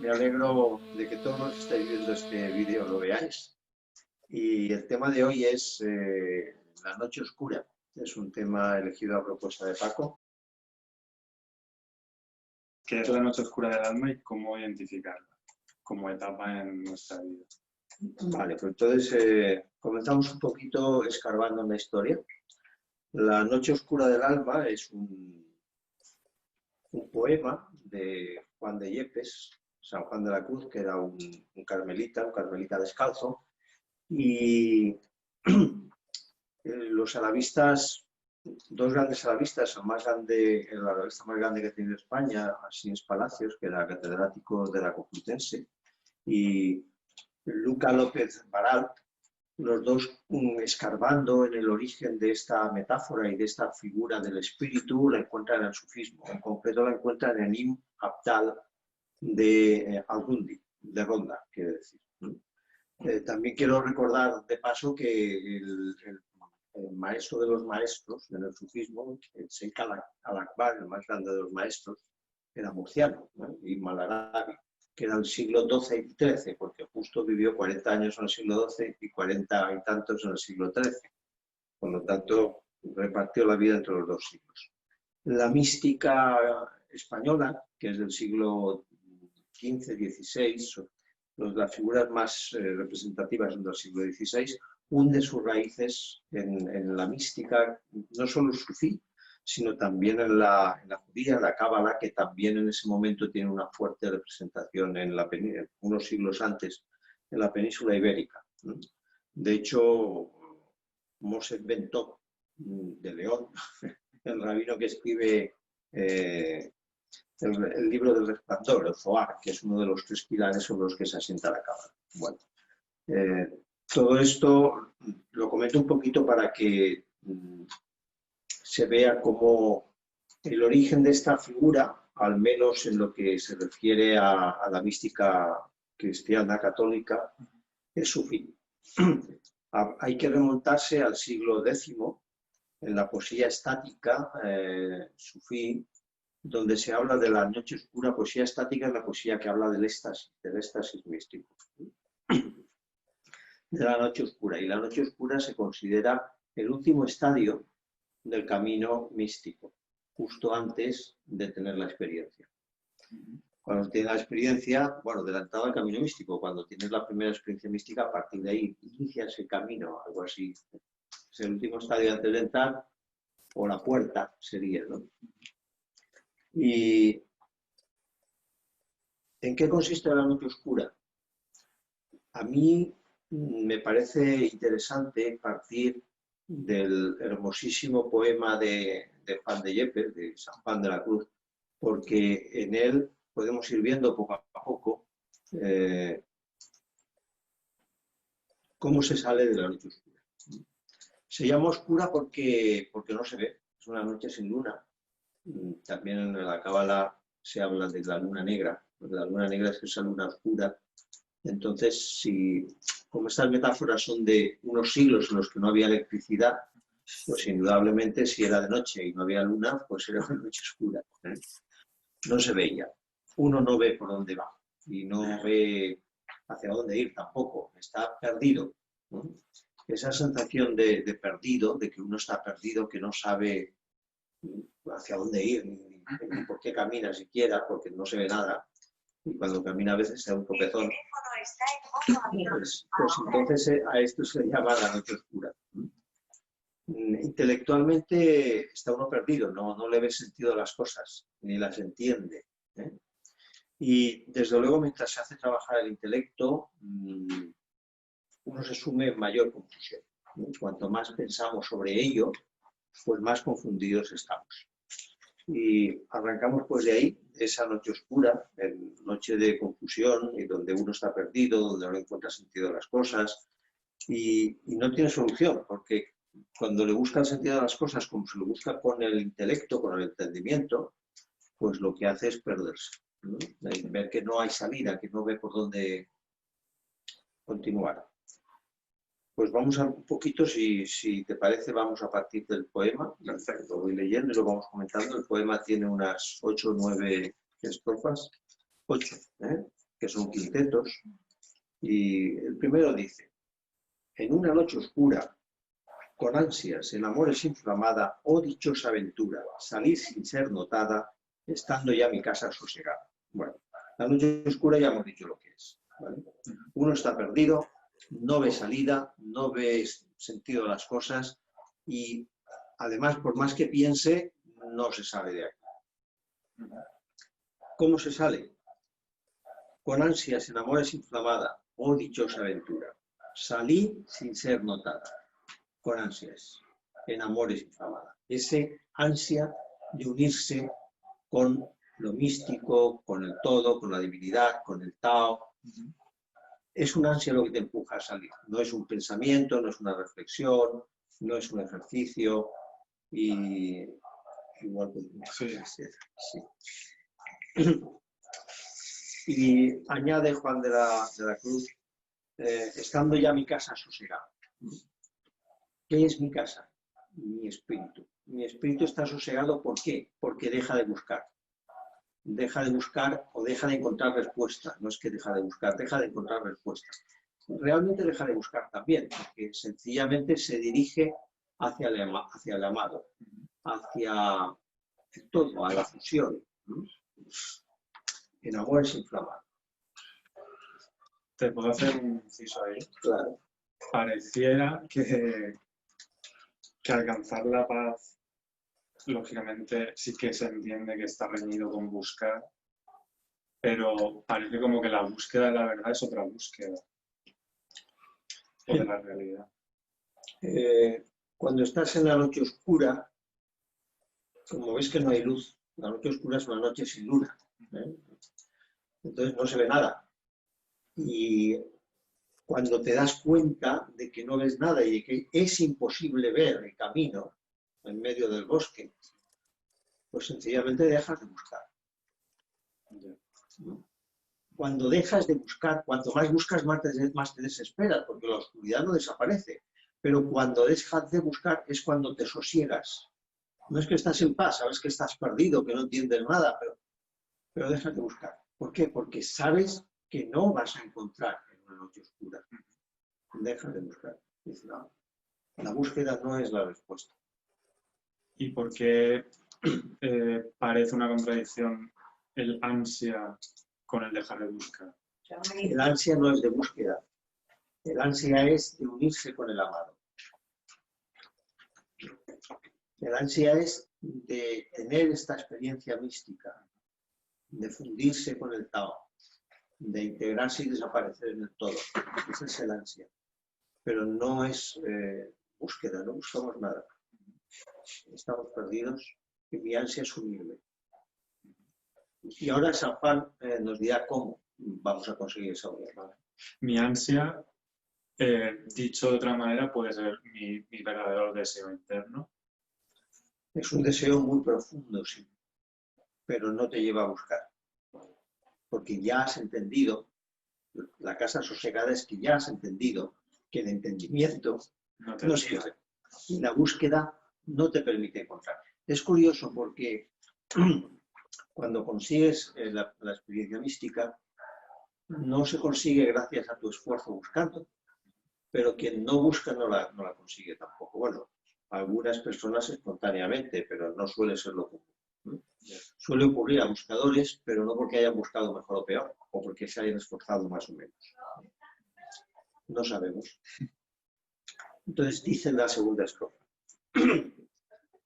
Me alegro de que todos los que estáis viendo este vídeo lo veáis. Y el tema de hoy es la noche oscura. Es un tema elegido a propuesta de Paco. ¿Qué es la noche oscura del alma y cómo identificarla como etapa en nuestra vida? Vale, pues entonces comenzamos un poquito escarbando en la historia. La noche oscura del alma es un poema de Juan de Yepes, San Juan de la Cruz, que era un carmelita descalzo, y los alavistas, dos grandes alavistas, el alavista más grande que ha tenido España, Asís Palacios, que era catedrático de la Complutense, y Luca López Baralt, los dos escarbando en el origen de esta metáfora y de esta figura del espíritu, la encuentran en el sufismo. En concreto la encuentran en Ibn Abdal de Al-Rundi, de Ronda, quiere decir. También quiero recordar de paso que el maestro de los maestros en el sufismo, el Sheikh al-Akbar, el más grande de los maestros, era murciano, ¿no? Ibn al-Arabi, que era el siglo XII y XIII, porque justo vivió 40 años en el siglo XII y 40 y tantos en el siglo XIII. Por lo tanto, repartió la vida entre los dos siglos. La mística española, que es del siglo XV-XVI, las figuras más representativas son del siglo XVI, hunde sus raíces en la mística, no solo sufí, sino también en la judía, en la cábala, que también en ese momento tiene una fuerte representación unos siglos antes en la península ibérica. De hecho, Moses Ben Top de León, el rabino que escribe el libro del resplandor, el Zohar, que es uno de los 3 pilares sobre los que se asienta la cábala. Bueno, todo esto lo comento un poquito para que se vea cómo el origen de esta figura, al menos en lo que se refiere a la mística cristiana católica, es sufí. Hay que remontarse al siglo X, en la poesía estática sufí, donde se habla de la noche oscura. Poesía estática es la poesía que habla del éxtasis místico, de la noche oscura. Y la noche oscura se considera el último estadio del camino místico, justo antes de tener la experiencia. Cuando tienes la experiencia, bueno, adelantado al camino místico, cuando tienes la primera experiencia mística, a partir de ahí inicias el camino, algo así. Es el último estadio antes de entrar, o la puerta sería, ¿no? ¿Y en qué consiste la noche oscura? A mí me parece interesante partir del hermosísimo poema de Juan de Yepes, de San Juan de la Cruz, porque en él podemos ir viendo poco a poco cómo se sale de la noche oscura. Se llama oscura porque no se ve, es una noche sin luna. También en la cábala se habla de la luna negra, porque la luna negra es esa luna oscura. Entonces, como estas metáforas son de unos siglos en los que no había electricidad, pues indudablemente si era de noche y no había luna, pues era una noche oscura. No se veía. Uno no ve por dónde va y no ve hacia dónde ir tampoco. Está perdido, ¿no? Esa sensación de perdido, de que uno está perdido, que no sabe hacia dónde ir, ni por qué camina siquiera, porque no se ve nada. Y cuando camina a veces se da un tropezón. Pues entonces a esto se le llama la noche oscura. Intelectualmente está uno perdido, no le ve sentido a las cosas, ni las entiende. Y desde luego, mientras se hace trabajar el intelecto, uno se sume en mayor confusión. Cuanto más pensamos sobre ello, pues más confundidos estamos. Y arrancamos pues de ahí, de esa noche oscura, noche de confusión, y donde uno está perdido, donde no encuentra sentido a las cosas, y no tiene solución, porque cuando le busca el sentido a las cosas, como se lo busca con el intelecto, con el entendimiento, pues lo que hace es perderse, ¿no? Ver que no hay salida, que no ve por dónde continuar. Pues vamos a un poquito, si te parece, vamos a partir del poema. Perfecto, voy leyendo y lo vamos comentando. El poema tiene unas 8 o 9 estrofas. 8, que son quintetos, y el primero dice: en una noche oscura, con ansias, en amores inflamada, oh dichosa aventura, salir sin ser notada, estando ya mi casa sosegada. Bueno, la noche oscura ya hemos dicho lo que es, ¿vale? Uno está perdido, no ve salida, no ve sentido de las cosas y además, por más que piense, no se sale de aquí. ¿Cómo se sale? Con ansias, en amores inflamada, oh dichosa aventura. Salí sin ser notada, con ansias, en amores inflamada. Ese ansia de unirse con lo místico, con el todo, con la divinidad, con el Tao. Es un ansia lo que te empuja a salir. No es un pensamiento, no es una reflexión, no es un ejercicio. Y igual sí. Y añade Juan de la Cruz, estando ya mi casa sosegada. ¿Qué es mi casa? Mi espíritu. Mi espíritu está sosegado, ¿por qué? Porque deja de buscar. Deja de buscar o deja de encontrar respuesta. No es que deja de buscar, deja de encontrar respuesta. Realmente deja de buscar también, porque sencillamente se dirige hacia el amado, hacia todo, a la fusión. En amores inflamados. ¿Te puedo hacer un inciso ahí? Claro. Pareciera que alcanzar la paz, lógicamente, sí que se entiende que está reñido con buscar, pero parece como que la búsqueda de la verdad es otra búsqueda, o de la realidad. Cuando estás en la noche oscura, como ves que no hay luz, la noche oscura es una noche sin luna, entonces no se ve nada. Y cuando te das cuenta de que no ves nada y de que es imposible ver el camino en medio del bosque, pues sencillamente dejas de buscar. Cuando dejas de buscar, cuanto más buscas, más te desesperas, porque la oscuridad no desaparece. Pero cuando dejas de buscar es cuando te sosiegas. No es que estás en paz, sabes que estás perdido, que no entiendes nada, pero dejas de buscar. ¿Por qué? Porque sabes que no vas a encontrar en una noche oscura. Dejas de buscar. Dices, no, la búsqueda no es la respuesta. ¿Y por qué parece una contradicción el ansia con el dejar de buscar? El ansia no es de búsqueda. El ansia es de unirse con el amado. El ansia es de tener esta experiencia mística, de fundirse con el Tao, de integrarse y desaparecer en el todo. Ese es el ansia. Pero no es búsqueda, no buscamos nada. Estamos perdidos y mi ansia es unirme. Y ahora San Juan nos dirá cómo vamos a conseguir esa unión. Mi ansia, dicho de otra manera, puede ser mi verdadero deseo interno. Es un deseo muy profundo, sí, pero no te lleva a buscar. Porque ya has entendido, la casa sosegada es que ya has entendido que el entendimiento no sirve. Y la búsqueda no te permite encontrar. Es curioso porque cuando consigues la experiencia mística, no se consigue gracias a tu esfuerzo buscando, pero quien no busca no la consigue tampoco. Bueno, algunas personas espontáneamente, pero no suele ser lo común. Suele ocurrir a buscadores, pero no porque hayan buscado mejor o peor, o porque se hayan esforzado más o menos. No sabemos. Entonces dice en la segunda estrofa: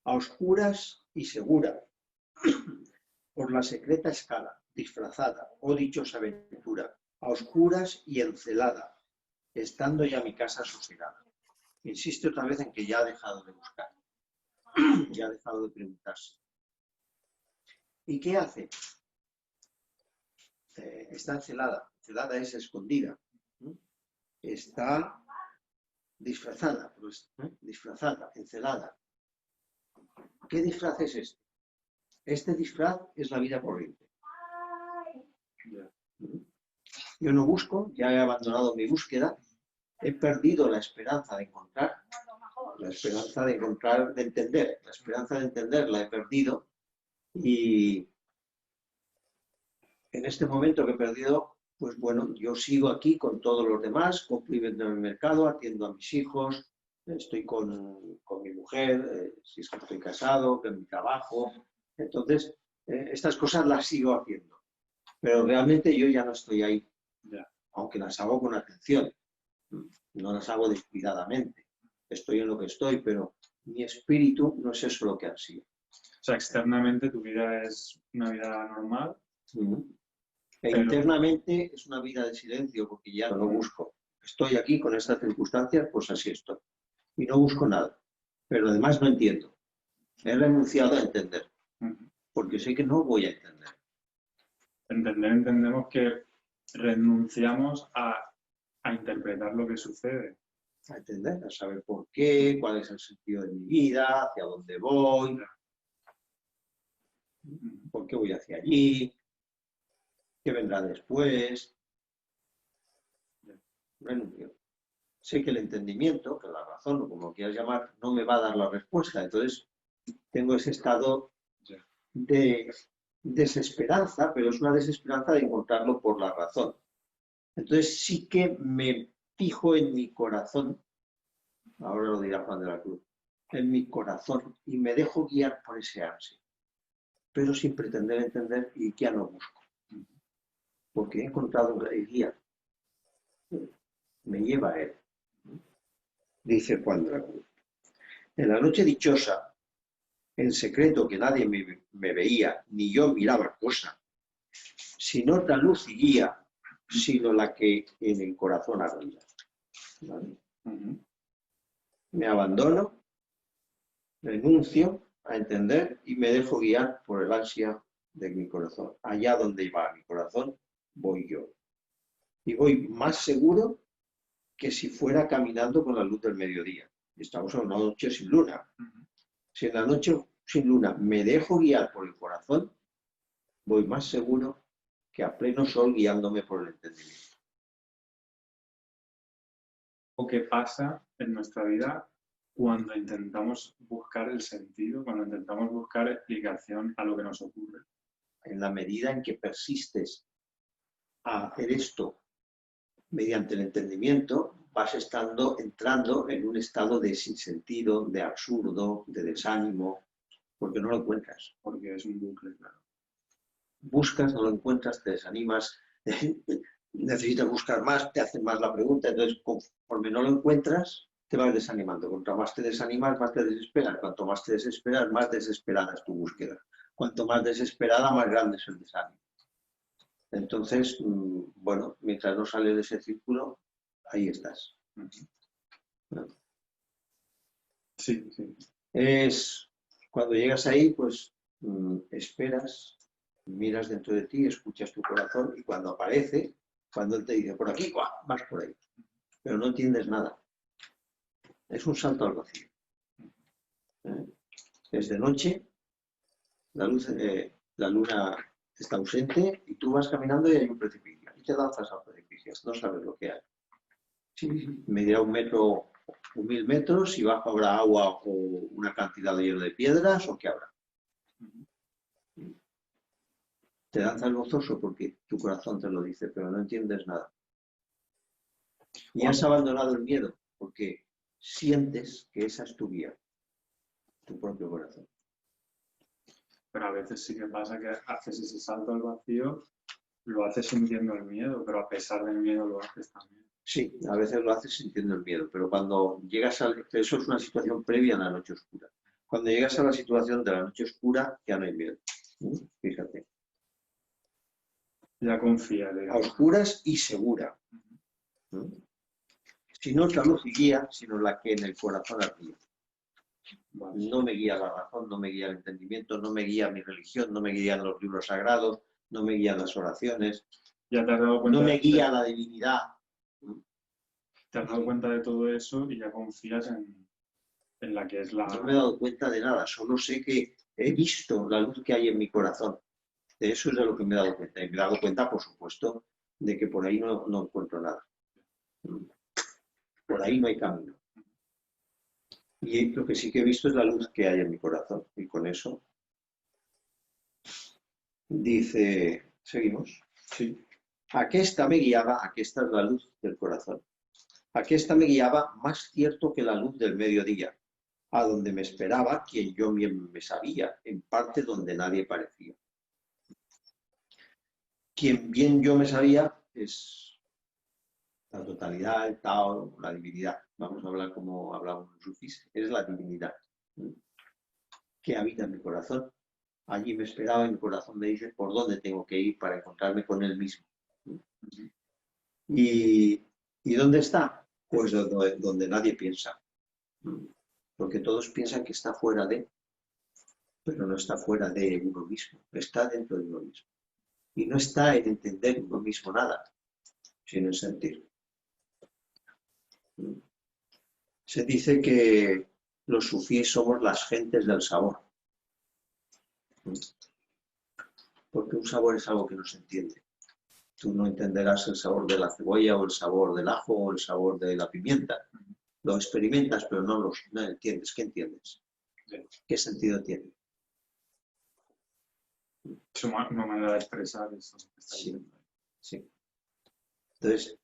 a oscuras y segura, por la secreta escala, disfrazada, oh dichosa aventura, a oscuras y encelada, estando ya mi casa sosegada. Insiste otra vez en que ya ha dejado de buscar, ya ha dejado de preguntarse. ¿Y qué hace? Está encelada. Encelada es escondida. Está disfrazada, disfrazada, encelada. ¿Qué disfraz es este? Este disfraz es la vida corriente. Yo no busco, ya he abandonado mi búsqueda, he perdido la esperanza de encontrar, la esperanza de encontrar, de entender, la esperanza de entender la he perdido y en este momento que he perdido pues bueno, yo sigo aquí con todos los demás, compro y vendo en el mercado, atiendo a mis hijos, estoy con mi mujer, si es que estoy casado, en mi trabajo. Entonces, estas cosas las sigo haciendo. Pero realmente yo ya no estoy ahí, aunque las hago con atención. No las hago descuidadamente. Estoy en lo que estoy, pero mi espíritu no es eso lo que ansía. O sea, externamente tu vida es una vida normal. E internamente es una vida de silencio, porque ya no busco. Estoy aquí con estas circunstancias, pues así estoy. Y no busco nada. Pero además no entiendo. He renunciado a entender, porque sé que no voy a entender. Entendemos que renunciamos a interpretar lo que sucede. A entender, a saber por qué, cuál es el sentido de mi vida, hacia dónde voy, por qué voy hacia allí, qué vendrá después. Renuncio. Sé que el entendimiento, que la razón, o como lo quieras llamar, no me va a dar la respuesta. Entonces, tengo ese estado de desesperanza, pero es una desesperanza de encontrarlo por la razón. Entonces, sí que me fijo en mi corazón, ahora lo dirá Juan de la Cruz, en mi corazón, y me dejo guiar por ese ansia, pero sin pretender entender, y ya no busco, porque he encontrado un guía, me lleva a él. Dice Juan de la Cruz: en la noche dichosa, en secreto que nadie me veía, ni yo miraba cosa, sin otra luz y guía, sino la que en el corazón ardía. ¿Vale? Me abandono, renuncio a entender y me dejo guiar por el ansia de mi corazón. Allá donde va mi corazón, voy yo. Y voy más seguro que si fuera caminando con la luz del mediodía. Estamos en una noche sin luna. Si en la noche sin luna me dejo guiar por el corazón, voy más seguro que a pleno sol guiándome por el entendimiento. ¿O qué pasa en nuestra vida cuando intentamos buscar el sentido, cuando intentamos buscar explicación a lo que nos ocurre? En la medida en que persistes a hacer esto mediante el entendimiento, vas entrando en un estado de sinsentido, de absurdo, de desánimo, porque no lo encuentras. Porque es un bucle, claro. Buscas, no lo encuentras, te desanimas, necesitas buscar más, te hacen más la pregunta, entonces conforme no lo encuentras, te vas desanimando. Cuanto más te desanimas, más te desesperas. Cuanto más te desesperas, más desesperada es tu búsqueda. Cuanto más desesperada, más grande es el desánimo. Entonces, bueno, mientras no sales de ese círculo, ahí estás. Sí, sí. Es cuando llegas ahí, pues esperas, miras dentro de ti, escuchas tu corazón y cuando aparece, cuando él te dice por aquí, vas por ahí. Pero no entiendes nada. Es un salto al vacío. Es de noche, la luna está ausente y tú vas caminando y hay un precipicio. Y te lanzas al precipicio, no sabes lo que hay. Sí, medirá 1 metro o 1000 metros, y bajo habrá agua o una cantidad de hielo de piedras o qué habrá. Te lanzas gozoso porque tu corazón te lo dice, pero no entiendes nada. Y has abandonado el miedo porque sientes que esa es tu guía, tu propio corazón. Pero a veces sí que pasa que haces ese salto al vacío, lo haces sintiendo el miedo, pero a pesar del miedo lo haces también. Sí, a veces lo haces sintiendo el miedo, pero cuando llegas a... Eso es una situación previa a la noche oscura. Cuando llegas a la situación de la noche oscura, ya no hay miedo. Fíjate. Ya confía. A oscuras y segura. Sin otra luz y guía, sino la que en el corazón ardía. No me guía la razón, no me guía el entendimiento, no me guía mi religión, no me guían los libros sagrados, no me guían las oraciones, ya te has dado cuenta, no me guía la divinidad. Te has dado cuenta de todo eso y ya confías en la que es la... No me he dado cuenta de nada, solo sé que he visto la luz que hay en mi corazón. De eso es de lo que me he dado cuenta. Y me he dado cuenta, por supuesto, de que por ahí no encuentro nada. Por ahí no hay camino. Y lo que sí que he visto es la luz que hay en mi corazón. Y con eso dice, ¿seguimos? Sí. Aquesta me guiaba, aquesta es la luz del corazón. Aquesta me guiaba más cierto que la luz del mediodía, a donde me esperaba quien yo bien me sabía, en parte donde nadie parecía. Quien bien yo me sabía es la totalidad, el Tao, la divinidad. Vamos a hablar como hablamos los sufís, es la divinidad que habita en mi corazón. Allí me esperaba y mi corazón me dice por dónde tengo que ir para encontrarme con él mismo. ¿Y dónde está? Pues donde nadie piensa. Porque todos piensan que está fuera de, pero no está fuera de uno mismo, está dentro de uno mismo. Y no está en entender uno mismo nada, sino en sentir. Se dice que los sufíes somos las gentes del sabor. Porque un sabor es algo que no se entiende. Tú no entenderás el sabor de la cebolla o el sabor del ajo o el sabor de la pimienta. Lo experimentas, pero no entiendes. ¿Qué entiendes? ¿Qué sentido tiene? Es una manera de expresar eso. Sí, sí. Entonces,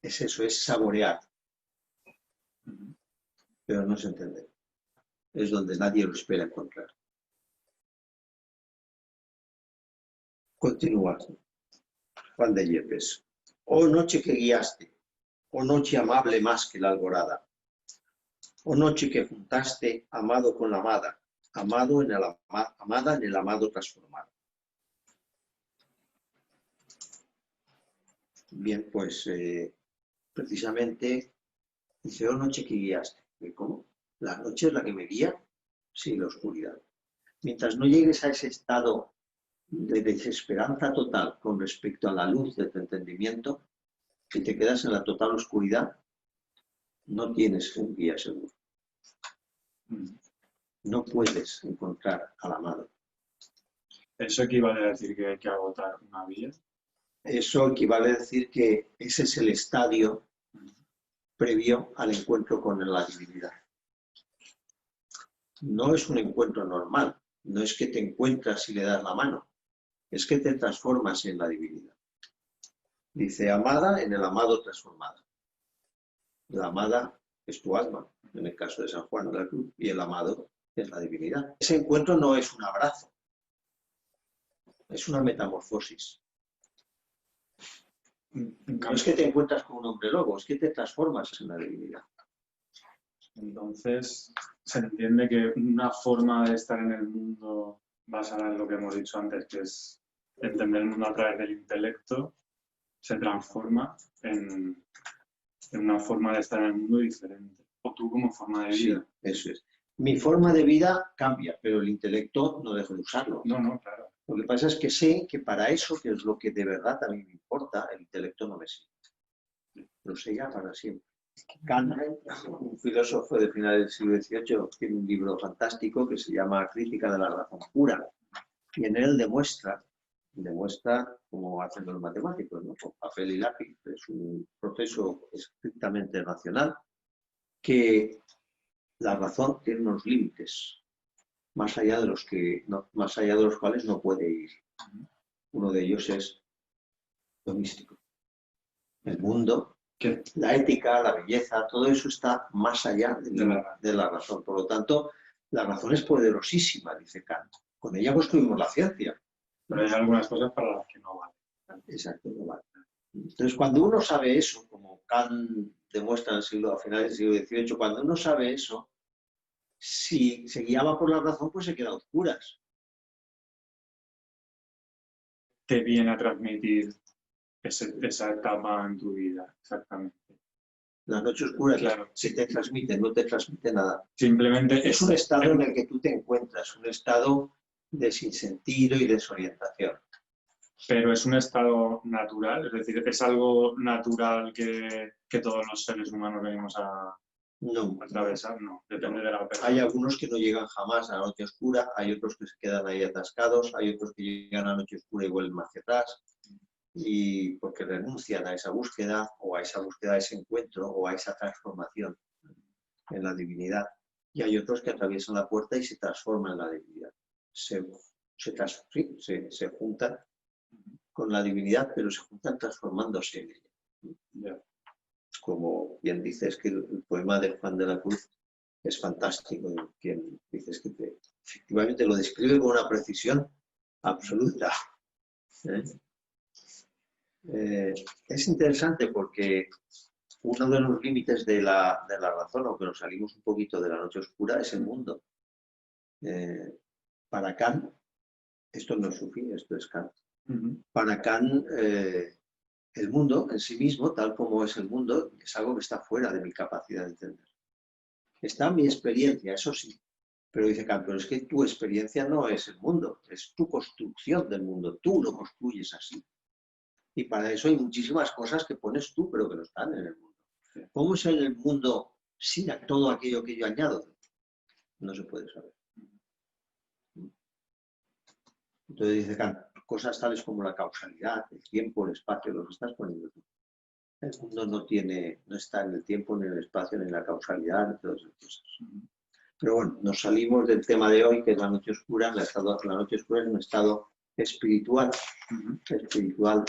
es eso, es saborear. Pero no se entiende. Es donde nadie lo espera encontrar. Continúa. Juan de Yepes. Oh noche que guiaste, oh noche amable más que la alborada, oh noche que juntaste amado con la amada, amada en el amado transformado. Bien, pues precisamente dice, oh noche que guiaste. ¿Cómo? ¿La noche es la que me guía? Sí, la oscuridad. Mientras no llegues a ese estado de desesperanza total con respecto a la luz de tu entendimiento, si te quedas en la total oscuridad, no tienes un guía seguro. No puedes encontrar al amado. ¿Eso equivale a decir que hay que agotar una vía? Eso equivale a decir que ese es el estadio previo al encuentro con la divinidad. No es un encuentro normal, no es que te encuentras y le das la mano, es que te transformas en la divinidad. Dice, amada en el amado transformado. La amada es tu alma, en el caso de San Juan de la Cruz, y el amado es la divinidad. Ese encuentro no es un abrazo, es una metamorfosis. No es que te encuentras con un hombre lobo, es que te transformas en la divinidad. Entonces, se entiende que una forma de estar en el mundo basada en lo que hemos dicho antes, que es entender el mundo a través del intelecto, se transforma en una forma de estar en el mundo diferente. O tú como forma de vida. Sí, eso es. Mi forma de vida cambia, pero el intelecto no dejo de usarlo. No, claro. Lo que pasa es que sé que para eso, que es lo que de verdad a mí me importa, el intelecto no me sirve. Lo sé ya para siempre. Kant, un filósofo de finales del siglo XVIII, tiene un libro fantástico que se llama Crítica de la razón pura. Y en él demuestra como hacen los matemáticos, ¿no? Con papel y lápiz. Es un proceso estrictamente racional que la razón tiene unos límites más allá de los cuales no puede ir. Uno de ellos es lo místico. El mundo, la ética, la belleza, todo eso está más allá de la razón. Por lo tanto, la razón es poderosísima, dice Kant. Con ella construimos la ciencia. Pero hay algunas cosas para las que no valen. Exacto, no vale. Entonces, cuando uno sabe eso, como Kant demuestra a finales del siglo XVIII, cuando uno sabe eso, si se guiaba por la razón, pues se queda a oscuras. Te viene a transmitir esa etapa en tu vida, exactamente. La noche oscura, claro. Si te transmite, no te transmite nada. Simplemente es un estado en el que tú te encuentras, un estado de sinsentido y desorientación. Pero es un estado natural, es decir, es algo natural que todos los seres humanos venimos a atravesar, no, depende de la persona. Hay algunos que no llegan jamás a la noche oscura, hay otros que se quedan ahí atascados, hay otros que llegan a la noche oscura y vuelven hacia atrás, y porque renuncian a esa búsqueda, o a esa búsqueda de ese encuentro, o a esa transformación en la divinidad. Y hay otros que atraviesan la puerta y se transforman en la divinidad. Se juntan con la divinidad, pero se juntan transformándose en ella. Ya. Como bien dices que el poema de Juan de la Cruz es fantástico, quien dices que efectivamente lo describe con una precisión absoluta. Es interesante porque uno de los límites de la razón, aunque nos salimos un poquito de la noche oscura, es el mundo. Para Kant, esto no es sufí, esto es Kant. Para Kant, el mundo en sí mismo, tal como es el mundo, es algo que está fuera de mi capacidad de entender. Está mi experiencia, eso sí. Pero dice Kant, pero es que tu experiencia no es el mundo, es tu construcción del mundo, tú lo construyes así. Y para eso hay muchísimas cosas que pones tú, pero que no están en el mundo. ¿Cómo es en el mundo sin todo aquello que yo añado? No se puede saber. Entonces dice Kant, cosas tales como la causalidad, el tiempo, el espacio, los estás poniendo tú. El mundo no está en el tiempo, ni en el espacio, ni en la causalidad, ni todas esas cosas. Pero bueno, nos salimos del tema de hoy, que es la noche oscura. La noche oscura es un estado espiritual,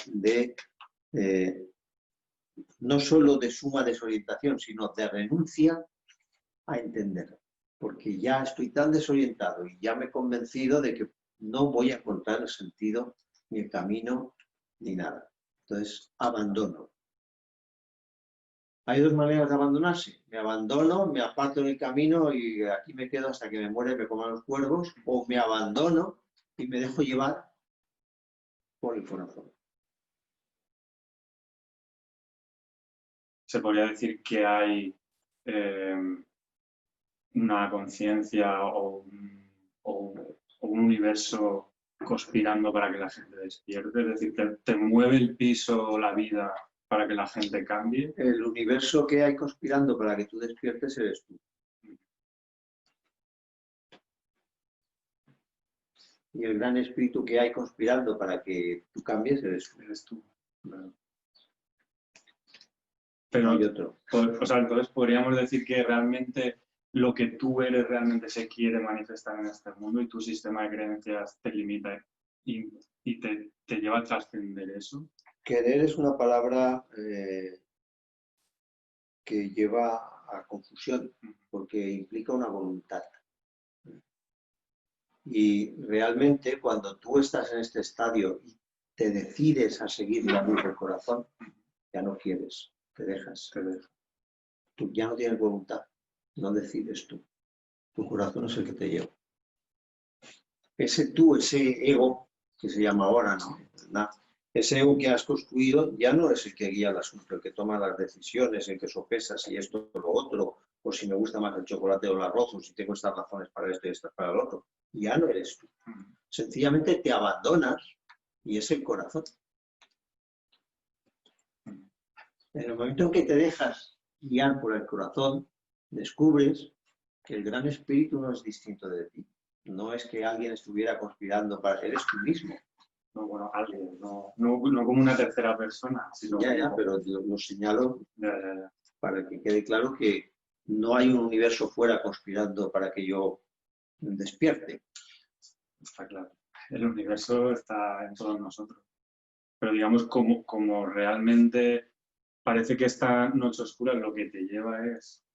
de no solo de suma desorientación, sino de renuncia a entender. Porque ya estoy tan desorientado y ya me he convencido de que no voy a encontrar el sentido, ni el camino, ni nada. Entonces, abandono. Hay dos maneras de abandonarse. Me abandono, me aparto en el camino y aquí me quedo hasta que me muere y me coman los cuervos, o me abandono y me dejo llevar por el corazón. Se podría decir que hay una conciencia o un universo conspirando para que la gente despierte, es decir, te mueve el piso, la vida, para que la gente cambie. El universo que hay conspirando para que tú despiertes eres tú. Y el gran espíritu que hay conspirando para que tú cambies eres tú. Bueno. Pero no hay otro. O sea, entonces podríamos decir que realmente lo que tú eres realmente se quiere manifestar en este mundo y tu sistema de creencias te limita y te lleva a trascender eso. Querer es una palabra que lleva a confusión porque implica una voluntad. Y realmente cuando tú estás en este estadio y te decides a seguir la luz del corazón, ya no quieres, te dejas. Tú ya no tienes voluntad, no decides tú. Tu corazón es el que te lleva. Ese tú, ese ego, que se llama ahora, ¿no? Ese ego que has construido ya no es el que guía el asunto, el que toma las decisiones, el que sopesa si esto o lo otro, o si me gusta más el chocolate o el arroz, o si tengo estas razones para esto y estas para el otro. Ya no eres tú. Sencillamente te abandonas y es el corazón. En el momento en que te dejas guiar por el corazón, descubres que el gran espíritu no es distinto de ti. No es que alguien estuviera conspirando para eres tú mismo. No, bueno, alguien, no como una tercera persona. Sino ya, pero lo señalo para que quede claro que no hay un universo fuera conspirando para que yo despierte. Está claro. El universo está en todos nosotros. Pero digamos, como realmente parece que esta noche oscura lo que te lleva es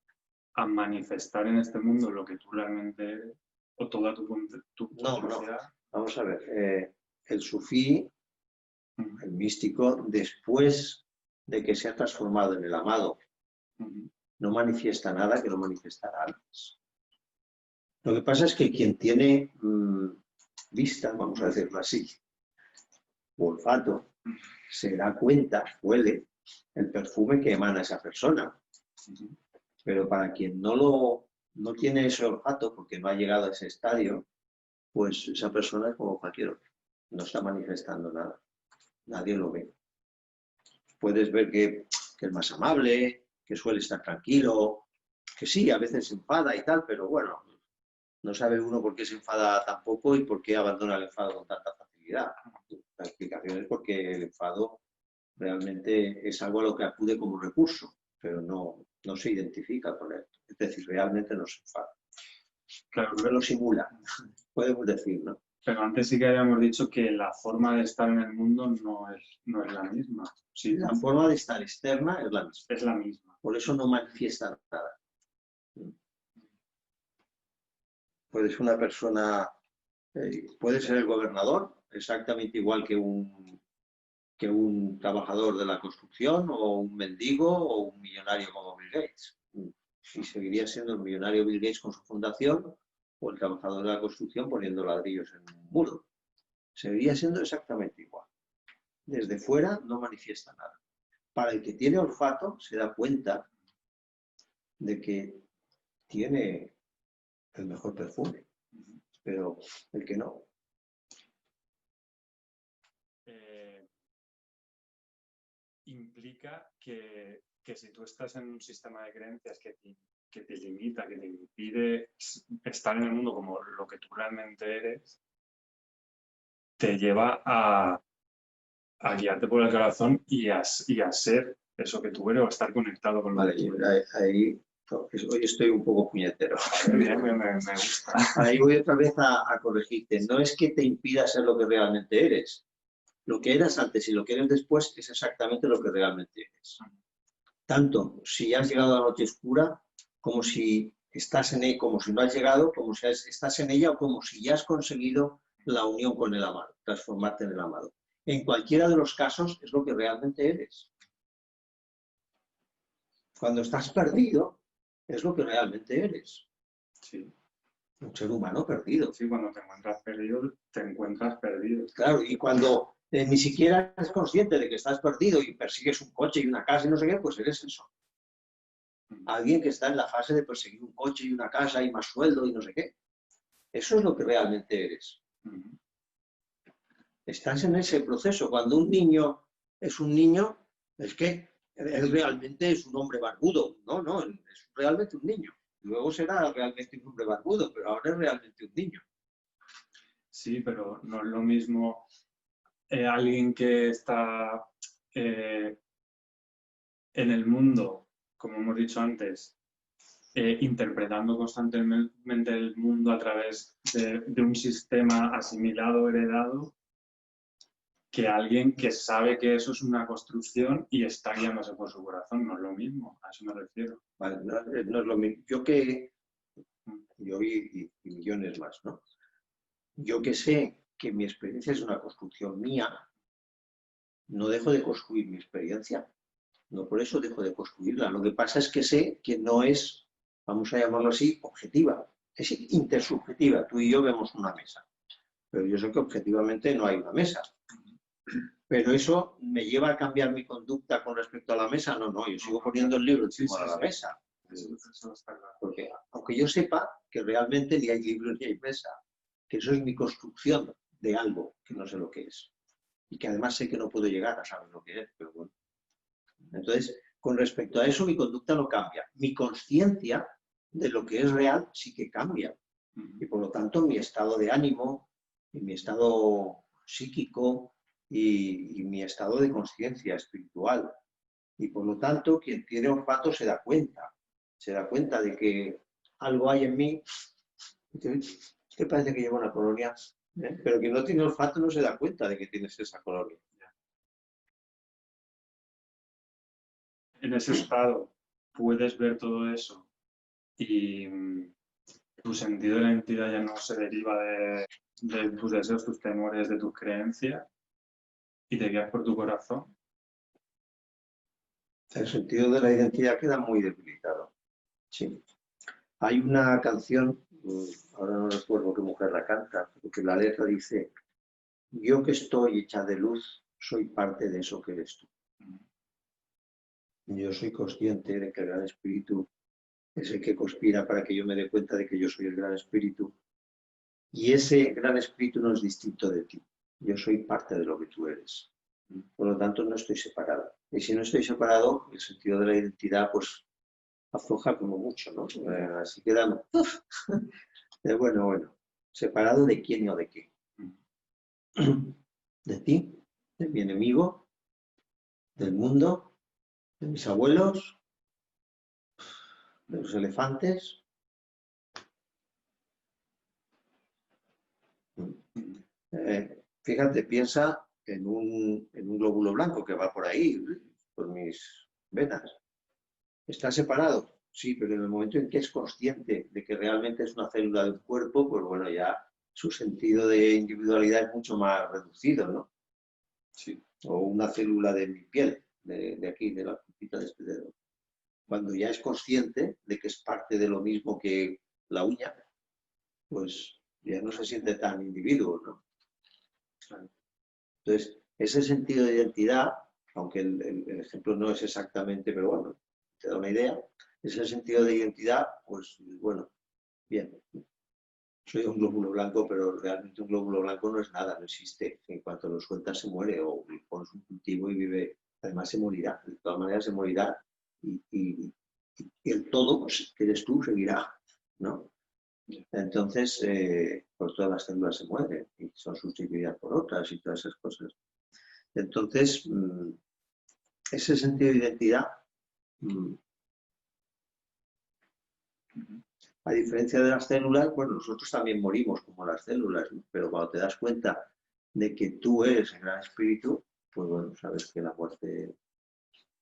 a manifestar en este mundo lo que tú realmente eres, o toda tu No. Vamos a ver. El sufí, el místico, después de que se ha transformado en el amado, no manifiesta nada que no manifestara antes. Lo que pasa es que quien tiene vista, vamos a decirlo así, o olfato, se da cuenta, huele el perfume que emana esa persona. Pero para quien no tiene ese olfato, porque no ha llegado a ese estadio, pues esa persona es como cualquier otro. No está manifestando nada. Nadie lo ve. Puedes ver que es más amable, que suele estar tranquilo, que sí, a veces se enfada y tal, pero bueno, no sabe uno por qué se enfada tan poco y por qué abandona el enfado con tanta facilidad. La explicación es porque el enfado realmente es algo a lo que acude como recurso, pero no se identifica con él. Es decir, realmente no se enfada. Claro, pero lo simula, podemos decir, ¿no? Pero antes sí que habíamos dicho que la forma de estar en el mundo no es la misma. Sí, La forma de estar externa es la misma. es la misma. Por eso no manifiesta nada. Puedes una persona, puede ser el gobernador, exactamente igual que un trabajador de la construcción o un mendigo o un millonario como Bill Gates. Y seguiría siendo el millonario Bill Gates con su fundación o el trabajador de la construcción poniendo ladrillos en un muro. Seguiría siendo exactamente igual. Desde fuera no manifiesta nada. Para el que tiene olfato se da cuenta de que tiene el mejor perfume, pero el que no. Implica que si tú estás en un sistema de creencias que te limita, que te impide estar en el mundo como lo que tú realmente eres, te lleva a guiarte por el corazón y a ser eso que tú eres o a estar conectado con lo Vale, que tú eres. ahí hoy estoy un poco puñetero. Me gusta. Ahí voy otra vez a corregirte. No es que te impida ser lo que realmente eres. Lo que eras antes y lo que eres después es exactamente lo que realmente eres. Tanto si has llegado a la noche oscura, como si estás en ella, como si no has llegado, como si estás en ella o como si ya has conseguido la unión con el amado, transformarte en el amado. En cualquiera de los casos es lo que realmente eres. Cuando estás perdido, es lo que realmente eres. Sí. Un ser humano perdido. Sí, cuando te encuentras perdido, te encuentras perdido. Claro, y cuando ni siquiera eres consciente de que estás perdido y persigues un coche y una casa y no sé qué, pues eres eso. Alguien que está en la fase de perseguir un coche y una casa y más sueldo y no sé qué. Eso es lo que realmente eres. Estás en ese proceso. Cuando un niño es un niño, es que él realmente es un hombre barbudo. No, es realmente un niño. Luego será realmente un hombre barbudo, pero ahora es realmente un niño. Sí, pero no es lo mismo alguien que está en el mundo, como hemos dicho antes, interpretando constantemente el mundo a través de un sistema asimilado, heredado, que alguien que sabe que eso es una construcción y está guiándose por su corazón. No es lo mismo, a eso me refiero. Vale, no es lo mismo. Yo y millones más, ¿no? Yo que sé que mi experiencia es una construcción mía, no dejo de construir mi experiencia. No por eso dejo de construirla. Lo que pasa es que sé que no es, vamos a llamarlo así, objetiva. Es intersubjetiva. Tú y yo vemos una mesa. Pero yo sé que objetivamente no hay una mesa. Pero eso me lleva a cambiar mi conducta con respecto a la mesa. No, yo sigo poniendo el libro encima de la mesa. Eso está claro. Porque aunque yo sepa que realmente ni hay libros ni hay mesa, que eso es mi construcción de algo que no sé lo que es. Y que además sé que no puedo llegar a saber lo que es, pero bueno. Entonces, con respecto a eso, mi conducta no cambia. Mi conciencia de lo que es real sí que cambia. Y por lo tanto, mi estado de ánimo, y mi estado psíquico y mi estado de conciencia espiritual. Y por lo tanto, quien tiene olfato se da cuenta de que algo hay en mí. ¿Qué parece que lleva una colonia? Pero quien no tiene olfato no se da cuenta de que tienes esa colonia. En ese estado puedes ver todo eso y tu sentido de la identidad ya no se deriva de tus deseos, tus temores, de tus creencias y te guías por tu corazón. El sentido de la identidad queda muy debilitado. Sí. Hay una canción, ahora no recuerdo qué mujer la canta, porque la letra dice: yo que estoy hecha de luz, soy parte de eso que eres tú. Yo soy consciente de que el Gran Espíritu es el que conspira para que yo me dé cuenta de que yo soy el Gran Espíritu. Y ese Gran Espíritu no es distinto de ti. Yo soy parte de lo que tú eres. Por lo tanto, no estoy separado. Y si no estoy separado, el sentido de la identidad, pues, afloja como mucho, ¿no? Así quedamos. Bueno. ¿Separado de quién o de qué? ¿De ti? ¿De mi enemigo? ¿Del mundo? ¿De mis abuelos? ¿De los elefantes? Fíjate, piensa en un glóbulo blanco que va por ahí, por mis venas. ¿Está separado? Sí, pero en el momento en que es consciente de que realmente es una célula del cuerpo, pues bueno, ya su sentido de individualidad es mucho más reducido, ¿no? Sí. O una célula de mi piel, de aquí, de la puntita de este dedo. Cuando ya es consciente de que es parte de lo mismo que la uña, pues ya no se siente tan individuo, ¿no? Entonces, ese sentido de identidad, aunque el ejemplo no es exactamente, pero bueno, te da una idea, ese sentido de identidad, pues bueno, bien, soy un glóbulo blanco, pero realmente un glóbulo blanco no es nada, no existe. En cuanto lo sueltas se muere o le pones un cultivo y vive, además se morirá, de todas maneras se morirá y el todo, pues, que eres tú, seguirá, ¿no? Entonces, pues todas las células se mueren y son sustituidas por otras y todas esas cosas. Entonces, ese sentido de identidad, a diferencia de las células, bueno, nosotros también morimos como las células, ¿no? Pero cuando te das cuenta de que tú eres el gran espíritu, pues bueno, sabes que la muerte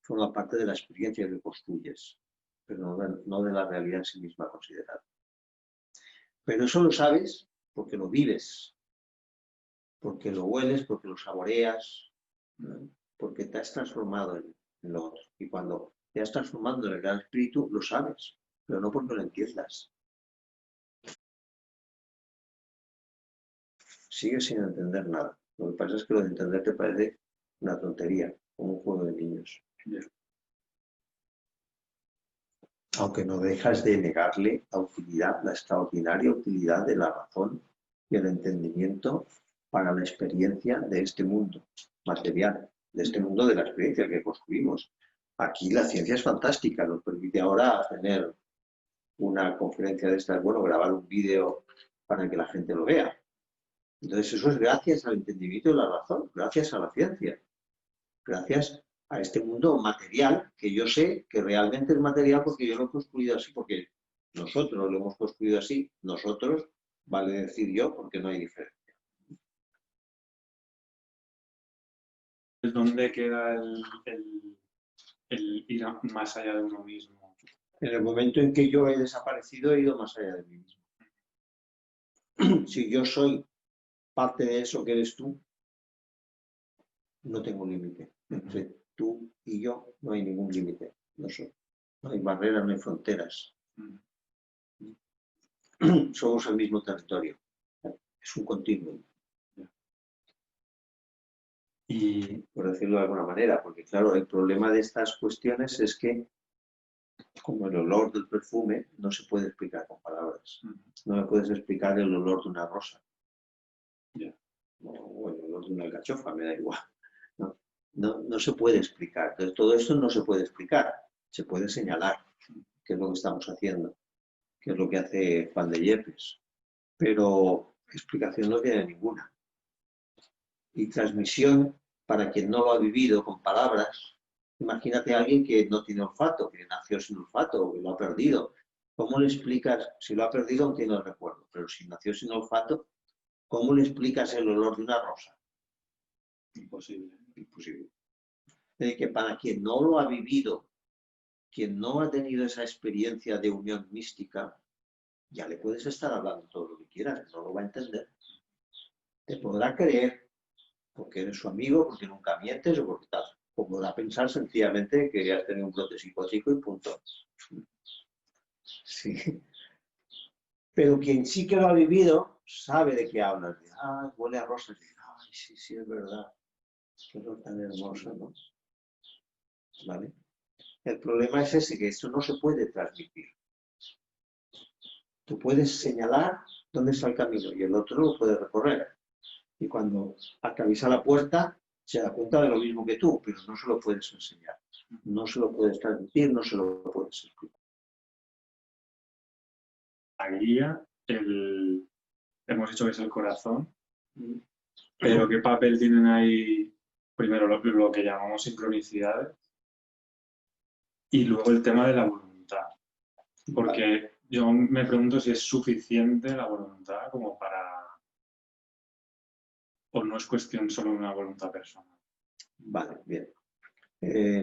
forma parte de la experiencia que construyes, pero no de la realidad en sí misma considerada. Pero eso lo sabes porque lo vives, porque lo hueles, porque lo saboreas, ¿no? Porque te has transformado en lo otro. Y cuando te has transformado en el gran espíritu, lo sabes, pero no porque lo entiendas. Sigues sin entender nada. Lo que pasa es que lo de entender te parece una tontería, como un juego de niños. Aunque no dejas de negarle la utilidad, la extraordinaria utilidad de la razón y el entendimiento para la experiencia de este mundo material, de este mundo de la experiencia que construimos. Aquí la ciencia es fantástica, nos permite ahora tener una conferencia de estas, bueno, grabar un vídeo para que la gente lo vea. Entonces eso es gracias al entendimiento de la razón, gracias a la ciencia, gracias a este mundo material que yo sé que realmente es material porque yo lo he construido así, porque nosotros lo hemos construido así, nosotros, vale decir yo, porque no hay diferencia. ¿Dónde queda el ir más allá de uno mismo? En el momento en que yo he desaparecido, he ido más allá de mí mismo. Si yo soy parte de eso que eres tú, no tengo límite. Entre tú y yo no hay ningún límite. No hay barreras, no hay fronteras. Somos el mismo territorio. Es un continuum. Y por decirlo de alguna manera, porque claro, el problema de estas cuestiones es que, como el olor del perfume, no se puede explicar con palabras. No me puedes explicar el olor de una rosa. O el olor de una alcachofa, me da igual. No se puede explicar. Entonces, todo esto no se puede explicar. Se puede señalar qué es lo que estamos haciendo, qué es lo que hace Juan de Yepes. Pero explicación no tiene ninguna. Y transmisión, para quien no lo ha vivido con palabras, imagínate a alguien que no tiene olfato, que nació sin olfato, o que lo ha perdido. ¿Cómo le explicas? Si lo ha perdido, aún tiene el recuerdo, pero si nació sin olfato, ¿cómo le explicas el olor de una rosa? Imposible. Imposible. Es que para quien no lo ha vivido, quien no ha tenido esa experiencia de unión mística, ya le puedes estar hablando todo lo que quieras, no lo va a entender. Te podrá creer porque eres su amigo, porque nunca mientes o porque tal. O podrá pensar sencillamente que has tenido un brote psicótico y punto. Sí. Pero quien sí que lo ha vivido sabe de qué hablas. Huele a rosas. Ay, sí, sí, es verdad. Qué olor tan hermoso, ¿no? ¿Vale? El problema es ese, que esto no se puede transmitir. Tú puedes señalar dónde está el camino y el otro lo puede recorrer. Y cuando atraviesa la puerta, se da cuenta de lo mismo que tú, pero no se lo puedes enseñar. No se lo puedes transmitir, no se lo puedes explicar. La guía, hemos dicho que es el corazón, pero ¿qué papel tienen ahí? Primero lo que llamamos sincronicidades y luego el tema de la voluntad. Porque yo me pregunto si es suficiente la voluntad como para ¿O no es cuestión solo de una voluntad personal? Vale, bien.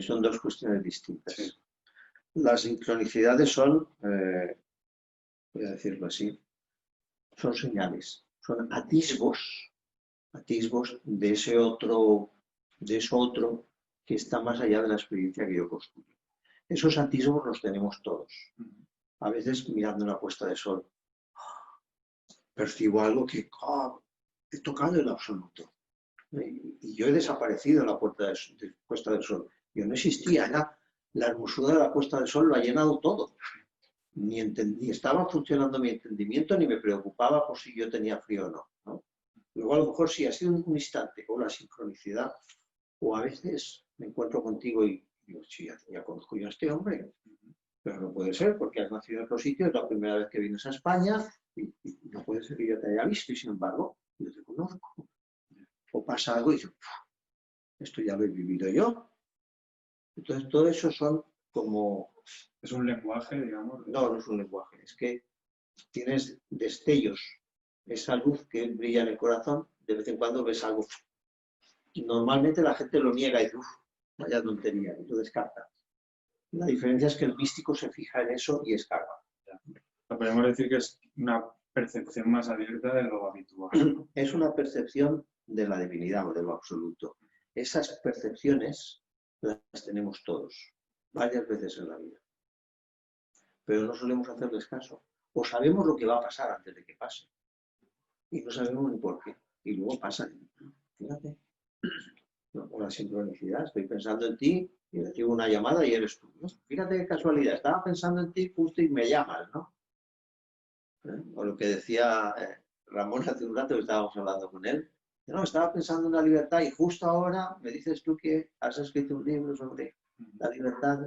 Son dos cuestiones distintas. Sí. Las sincronicidades son, voy a decirlo así, son señales, son atisbos de eso otro que está más allá de la experiencia que yo construyo. Esos atisbos los tenemos todos. A veces mirando una puesta de sol, percibo algo que he tocado el absoluto. Y yo he desaparecido en la puesta del sol. Yo no existía, la hermosura de la puesta del sol lo ha llenado todo. Ni estaba funcionando mi entendimiento, ni me preocupaba por si yo tenía frío o no, ¿no? Luego a lo mejor sí ha sido un instante o la sincronicidad, o a veces me encuentro contigo y digo, sí, ya conozco yo a este hombre, pero no puede ser porque has nacido en otro sitio, es la primera vez que vienes a España y no puede ser que yo te haya visto y sin embargo yo te conozco. O pasa algo y digo, esto ya lo he vivido yo. Entonces todo eso son como... ¿Es un lenguaje, digamos? No, no es un lenguaje, es que tienes destellos, esa luz que brilla en el corazón, de vez en cuando ves algo. Normalmente la gente lo niega y dice, vaya tontería, y lo descarta. La diferencia es que el místico se fija en eso y escarba. Podríamos decir que es una percepción más abierta de lo habitual. Es una percepción de la divinidad o de lo absoluto. Esas percepciones las tenemos todos, varias veces en la vida. Pero no solemos hacerles caso. O sabemos lo que va a pasar antes de que pase. Y no sabemos ni por qué. Y luego pasa. Fíjate. Una sincronicidad. Estoy pensando en ti y recibo una llamada y eres tú, ¿no? Fíjate qué casualidad. Estaba pensando en ti justo y me llamas, ¿no? O lo que decía Ramón hace un rato que estábamos hablando con él. No, estaba pensando en la libertad y justo ahora me dices tú que has escrito un libro sobre la libertad.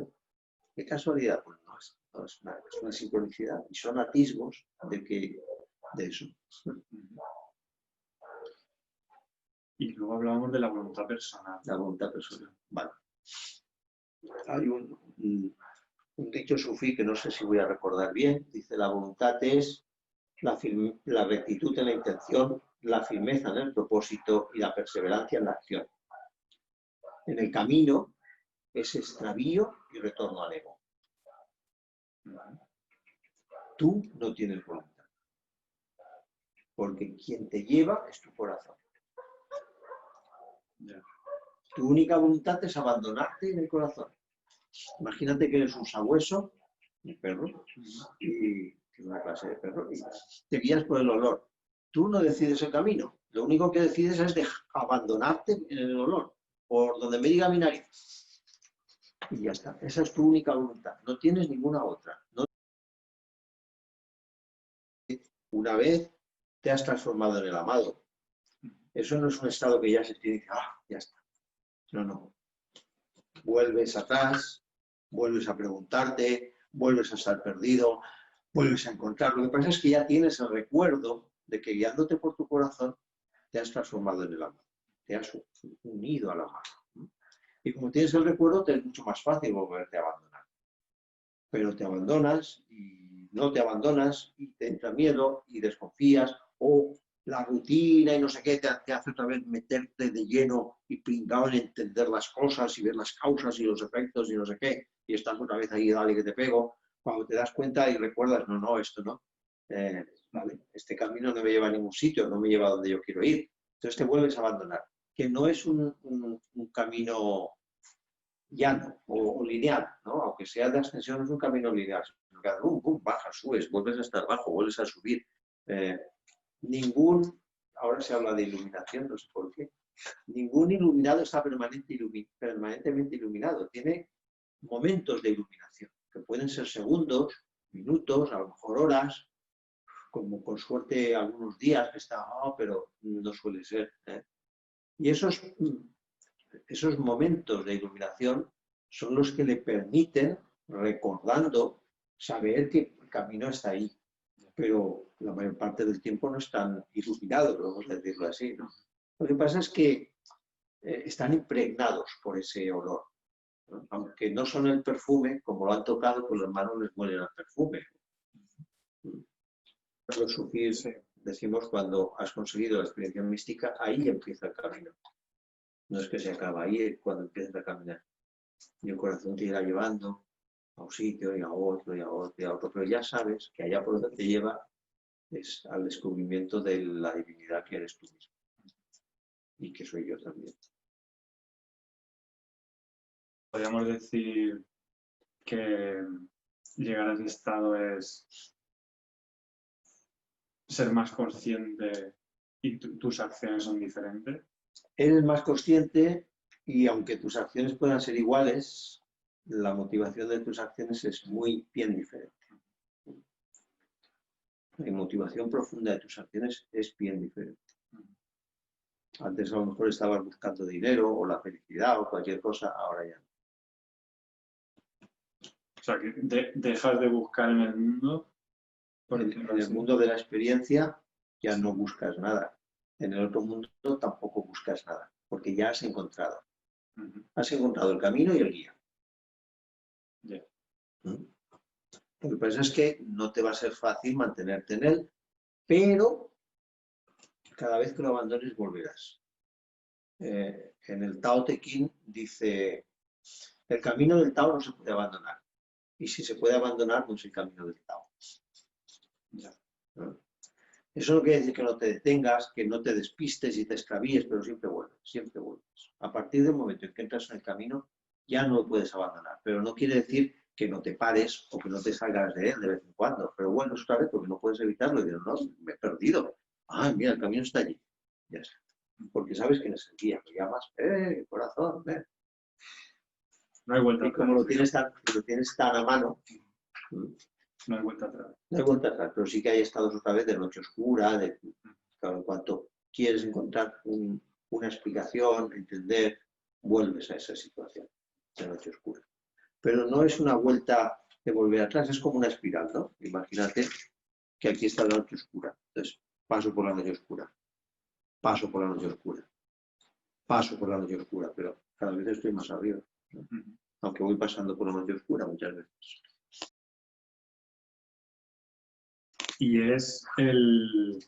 ¿Qué casualidad? Pues no es una sincronicidad y son atisbos de eso. Y luego hablábamos de la voluntad personal. La voluntad personal. Vale. Hay un dicho sufí que no sé si voy a recordar bien. Dice, la voluntad es la rectitud en la intención, la firmeza en el propósito y la perseverancia en la acción. En el camino es extravío y retorno al ego. Tú no tienes voluntad, porque quien te lleva es tu corazón. Tu única voluntad es abandonarte en el corazón. Imagínate que eres un sabueso, un perro, y una clase de perro, y te guías por el olor. Tú no decides el camino, lo único que decides es abandonarte en el olor, por donde me diga mi nariz. Y ya está, esa es tu única voluntad, no tienes ninguna otra. Una vez te has transformado en el amado. Eso no es un estado que ya se tiene que decir, ya está. No. Vuelves atrás, vuelves a preguntarte, vuelves a estar perdido, vuelves a encontrar. Lo que pasa es que ya tienes el recuerdo de que guiándote por tu corazón te has transformado en el amado, te has unido al amado. Y como tienes el recuerdo, te es mucho más fácil volverte a abandonar. Pero te abandonas y no te abandonas y te entra miedo y desconfías o la rutina y no sé qué te hace otra vez meterte de lleno y pringado en entender las cosas y ver las causas y los efectos y no sé qué y estás otra vez ahí, dale que te pego, cuando te das cuenta y recuerdas, no, esto no, vale, este camino no me lleva a ningún sitio, no me lleva a donde yo quiero ir, entonces te vuelves a abandonar, que no es un camino llano o lineal, ¿no? Aunque sea de ascensión, es un camino lineal. Bajas, subes, vuelves a estar bajo, vuelves a subir. Ahora se habla de iluminación, no sé por qué. Ningún iluminado está permanentemente iluminado. Tiene momentos de iluminación, que pueden ser segundos, minutos, a lo mejor horas, como con suerte algunos días que está, pero no suele ser. Y esos momentos de iluminación son los que le permiten, recordando, saber que el camino está ahí. Pero la mayor parte del tiempo no están iluminados, vamos a decirlo así, ¿no? Lo que pasa es que están impregnados por ese olor, ¿no? Aunque no son el perfume, como lo han tocado, pues las manos les huelen al perfume. Los sufís decimos cuando has conseguido la experiencia mística, ahí empieza el camino. No es que se acaba ahí cuando empiezas a caminar. Y el corazón te irá llevando a un sitio y a otro y a otro y a otro, pero ya sabes que allá por donde te lleva es al descubrimiento de la divinidad que eres tú mismo y que soy yo también. Podríamos decir que llegar a ese estado es ser más consciente y tus acciones son diferentes. Eres más consciente y aunque tus acciones puedan ser iguales, la motivación de tus acciones es muy bien diferente. La motivación profunda de tus acciones es bien diferente. Antes a lo mejor estabas buscando dinero o la felicidad o cualquier cosa, ahora ya no. O sea, que dejas de buscar en el mundo. En el mundo de la experiencia ya no buscas nada. En el otro mundo tampoco buscas nada, porque ya has encontrado. Has encontrado el camino y el guía. Yeah. Lo que pasa es que no te va a ser fácil mantenerte en él, pero cada vez que lo abandones volverás. En el Tao Te Ching dice, el camino del Tao no se puede abandonar. Y si se puede abandonar, no es el camino del Tao. ¿No? Eso no quiere decir que no te detengas, que no te despistes y te extravíes, pero siempre vuelves, siempre vuelves. A partir del momento en que entras en el camino, ya no lo puedes abandonar. Pero no quiere decir que no te pares o que no te salgas de él de vez en cuando. Pero vuelves otra vez porque no puedes evitarlo. Y dices, no, me he perdido. Ah, mira, el camino está allí. Ya está. Porque sabes quién es el guía. Me llamas, corazón, ven. No hay vuelta y como lo tienes tan a mano, no hay vuelta atrás. No hay vuelta atrás, pero sí que hay estados otra vez de noche oscura, claro, en cuanto quieres encontrar una explicación, entender, vuelves a esa situación de noche oscura. Pero no es una vuelta de volver atrás, es como una espiral, ¿no? Imagínate que aquí está la noche oscura. Entonces, paso por la noche oscura, paso por la noche oscura, paso por la noche oscura, pero cada vez estoy más arriba, ¿no? Aunque voy pasando por la noche oscura muchas veces. Y es el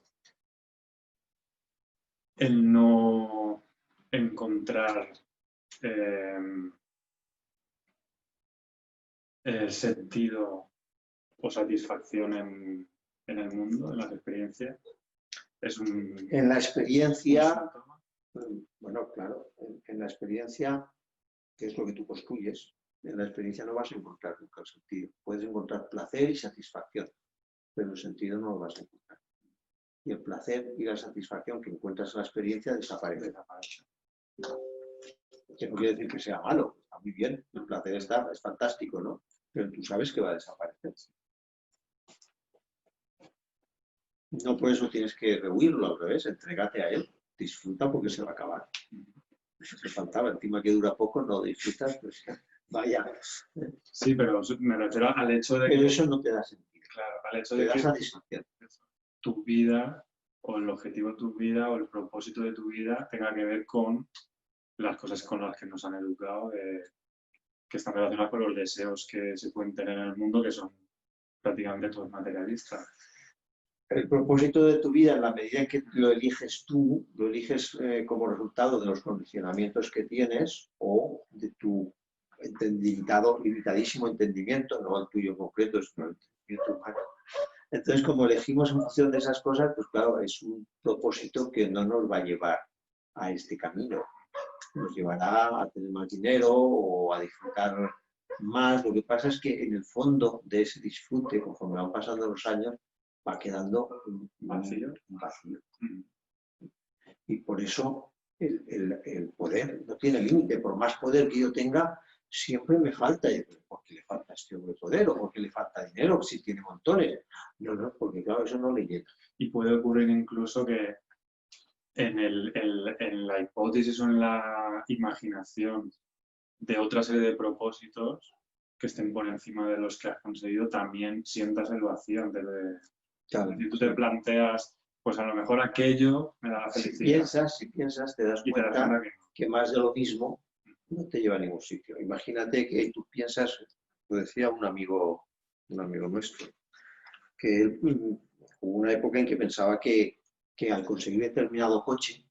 no encontrar sentido o satisfacción en el mundo, en las experiencias. En la experiencia, bueno, claro, en la experiencia, que es lo que tú construyes, en la experiencia no vas a encontrar nunca el sentido. Puedes encontrar placer y satisfacción, pero el sentido no lo vas a encontrar. Y el placer y la satisfacción que encuentras en la experiencia desaparecen. Que no quiere decir que sea malo, está muy bien, el placer es fantástico, ¿no? Pero tú sabes que va a desaparecer. No por eso tienes que rehuirlo, al revés, entrégate a él, disfruta porque se va a acabar. Eso te faltaba, encima que dura poco, no disfrutas, pues vaya. Sí, pero me refiero al hecho de pero eso no te da sentido. Claro, al hecho te de da que satisfacción. Tu vida o el objetivo de tu vida o el propósito de tu vida tenga que ver con las cosas con las que nos han educado, que están relacionadas con los deseos que se pueden tener en el mundo, que son prácticamente todos materialistas. El propósito de tu vida, en la medida en que lo eliges tú, lo eliges como resultado de los condicionamientos que tienes o de tu limitadísimo entendimiento, no el tuyo en concreto, es el entendimiento humano. Entonces, como elegimos en función de esas cosas, pues claro, es un propósito que no nos va a llevar a este camino. Nos llevará a tener más dinero o a disfrutar más. Lo que pasa es que en el fondo de ese disfrute, conforme van pasando los años, va quedando un vacío. Y por eso el poder no tiene límite. Por más poder que yo tenga, siempre me falta. ¿Por qué le falta a este hombre poder? ¿O por qué le falta dinero? Si tiene montones. No, porque claro, eso no le llega. Y puede ocurrir incluso que en la hipótesis o en la imaginación de otra serie de propósitos que estén por encima de los que has conseguido, también sientas el vacío antes de... Claro, si tú te planteas, pues a lo mejor aquello me da la felicidad. Si piensas, te das cuenta que más de lo mismo no te lleva a ningún sitio. Imagínate que tú piensas, lo decía un amigo nuestro, que él hubo una época en que pensaba que al conseguir determinado coche,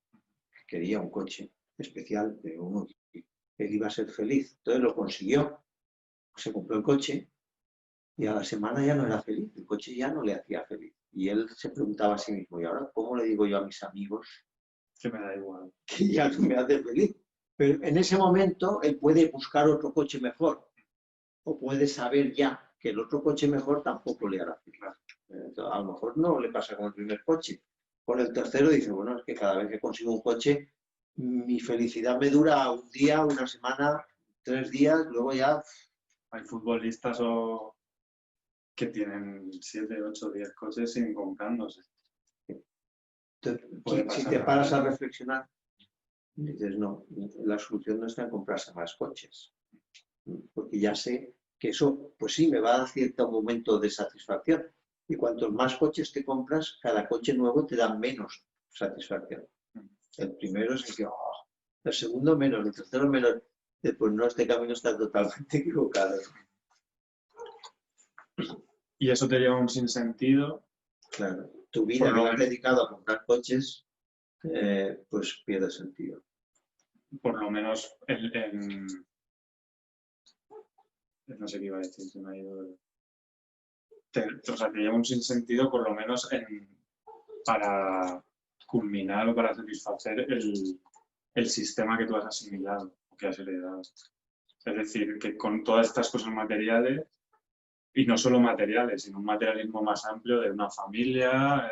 quería un coche especial, pero uno, él iba a ser feliz. Entonces lo consiguió, se compró el coche y a la semana ya no era feliz, el coche ya no le hacía feliz. Y él se preguntaba a sí mismo, ¿y ahora cómo le digo yo a mis amigos Que me da igual. que ya no me hace feliz? Pero en ese momento él puede buscar otro coche mejor o puede saber ya que el otro coche mejor tampoco le hará feliz. Entonces, a lo mejor no le pasa con el primer coche. Con el tercero dice, bueno, es que cada vez que consigo un coche, mi felicidad me dura un día, una semana, 3 días, luego ya... Hay futbolistas que tienen 7, 8, 10 coches sin comprándose. Si te paras a reflexionar, dices, no, la solución no está en comprarse más coches. Porque ya sé que eso, pues sí, me va a dar cierto momento de satisfacción. Y cuantos más coches te compras, cada coche nuevo te da menos satisfacción. El primero es el que, el segundo menos, el tercero menos. Pues no, este camino está totalmente equivocado. Y eso te lleva a un sinsentido. Claro, tu vida que la has dedicado a comprar coches, pues pierde sentido. Por lo menos no sé qué iba a decir, se me ha ido. O sea, te lleva un sinsentido por lo menos para culminar o para satisfacer el sistema que tú has asimilado o que has heredado. Es decir, que con todas estas cosas materiales, y no solo materiales, sino un materialismo más amplio de una familia,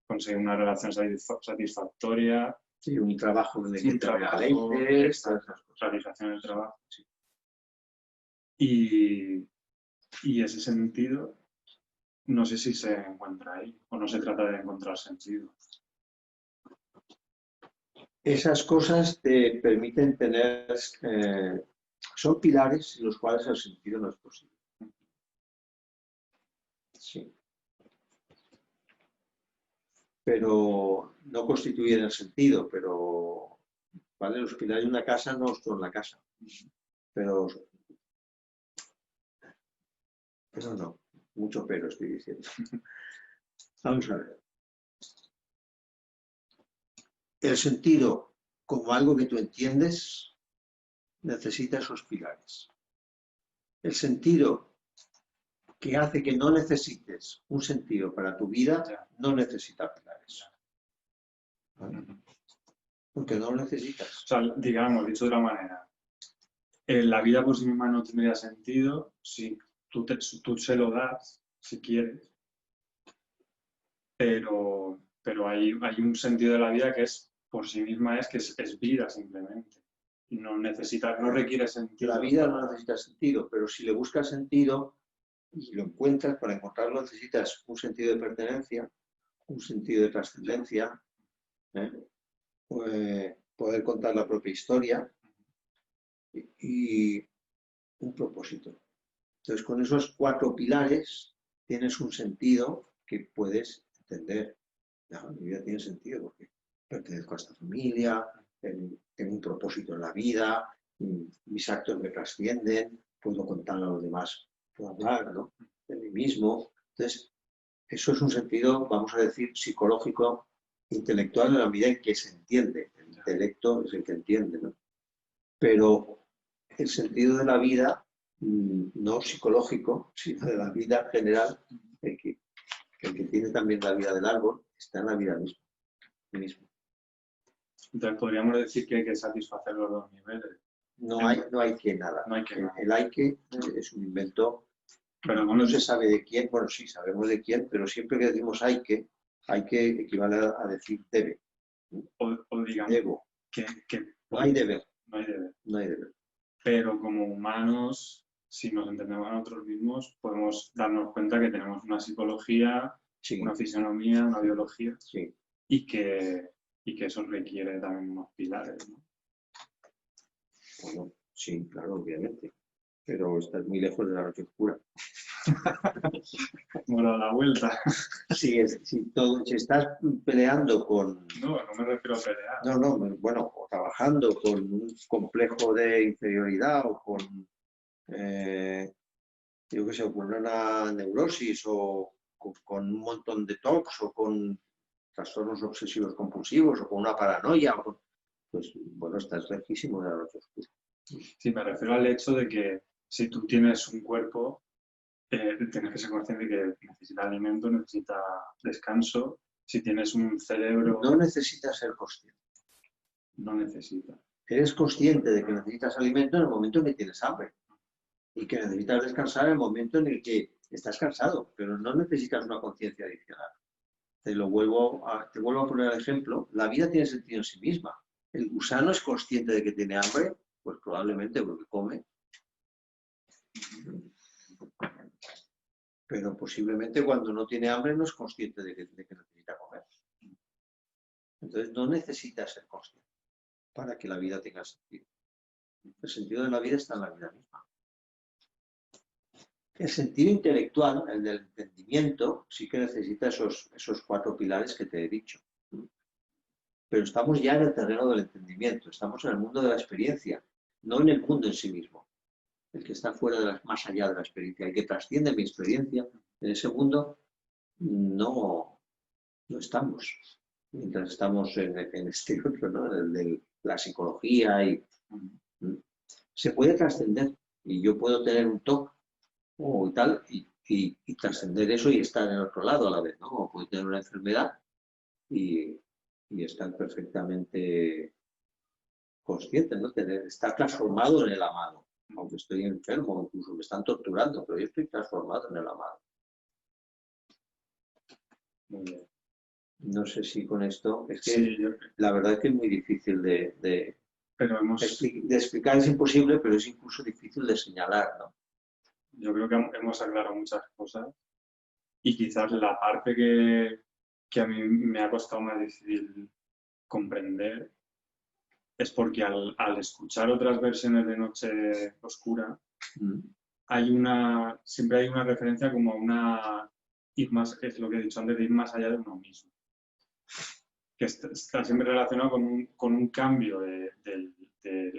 conseguir una relación satisfactoria. Sí, un trabajo de un trabajo, realización del trabajo. Sí. Y ese sentido, no sé si se encuentra ahí o no se trata de encontrar sentido. Esas cosas te permiten tener, son pilares sin los cuales el sentido no es posible. Sí. Pero no constituyen el sentido, pero ¿vale? Los pilares de una casa no son la casa. Pero no, mucho pero estoy diciendo. Vamos a ver. El sentido, como algo que tú entiendes, necesita esos pilares. El sentido que hace que no necesites un sentido para tu vida, no necesita pilares. ¿Vale? Porque no lo necesitas. O sea, digamos, dicho de otra manera, la vida por sí misma no tendría sentido si tú se lo das, si quieres, pero hay un sentido de la vida que es por sí misma, es que es vida simplemente. Y no requiere sentido. La vida no necesita sentido, pero si le buscas sentido y lo encuentras, para encontrarlo necesitas un sentido de pertenencia, un sentido de trascendencia, poder contar la propia historia y un propósito. Entonces, con esos 4 pilares tienes un sentido que puedes entender. Mi vida tiene sentido porque pertenezco a esta familia, tengo un propósito en la vida, mis actos me trascienden, puedo contar a los demás, puedo hablar, ¿no?, de mí mismo. Entonces, eso es un sentido, vamos a decir, psicológico, intelectual, en la medida en que se entiende. El intelecto es el que entiende, ¿no? Pero el sentido de la vida, no psicológico, sino de la vida general, el que tiene también la vida del árbol, está en la vida misma. Entonces podríamos decir que hay que satisfacer los dos niveles. No hay que nada. No hay que nada. El hay que es un invento, pero no se sabe de quién. Bueno, sí, sabemos de quién, pero siempre que decimos hay que equivale a decir debe. O digamos debo. Que no hay deber. No hay deber. No hay deber. Pero como humanos, si nos entendemos a nosotros mismos, podemos darnos cuenta que tenemos una psicología, sí, una fisionomía, una biología, sí, y que eso requiere también unos pilares, ¿no? Bueno, sí, claro, obviamente. Pero estás muy lejos de la noche oscura. Bueno, a la vuelta. Si estás peleando con... No me refiero a pelear. No, bueno, o trabajando con un complejo de inferioridad o con, yo qué sé, con una neurosis o con un montón de TOCs o con trastornos obsesivos compulsivos o con una paranoia, pues bueno, estás lejísimo de la noche oscura. Sí, me refiero al hecho de que si tú tienes un cuerpo, tienes que ser consciente de que necesita alimento, necesita descanso. Si tienes un cerebro... No necesitas ser consciente. No necesita. Eres consciente de que necesitas alimento en el momento en que tienes hambre y que necesitas descansar en el momento en el que estás cansado, pero no necesitas una conciencia adicional. Te vuelvo a poner el ejemplo. La vida tiene sentido en sí misma. ¿El gusano es consciente de que tiene hambre? Pues probablemente porque come. Pero posiblemente cuando no tiene hambre no es consciente de que necesita comer. Entonces no necesita ser consciente para que la vida tenga sentido. El sentido de la vida está en la vida misma. El sentido intelectual, el del entendimiento, sí que necesita esos 4 pilares que te he dicho. Pero estamos ya en el terreno del entendimiento, estamos en el mundo de la experiencia, no en el mundo en sí mismo. El que está fuera más allá de la experiencia, el que trasciende mi experiencia, en ese mundo no estamos. Mientras estamos en este otro, ¿no? El de la psicología se puede trascender. Y yo puedo tener un TOC o tal y trascender eso y estar en otro lado a la vez, ¿no? O puedo tener una enfermedad y estar perfectamente consciente, ¿no? Estar transformado en el amado. Aunque estoy enfermo, incluso me están torturando, pero yo estoy transformado en el amado. Muy bien. No sé si con esto... Es que sí, la verdad es que es muy difícil de explicar, es imposible, pero es incluso difícil de señalar, ¿no? Yo creo que hemos aclarado muchas cosas y quizás la parte que a mí me ha costado más difícil comprender es porque al escuchar otras versiones de Noche Oscura siempre hay una referencia como a una ir más, es lo que he dicho antes, de ir más allá de uno mismo. Que está siempre relacionado con un cambio de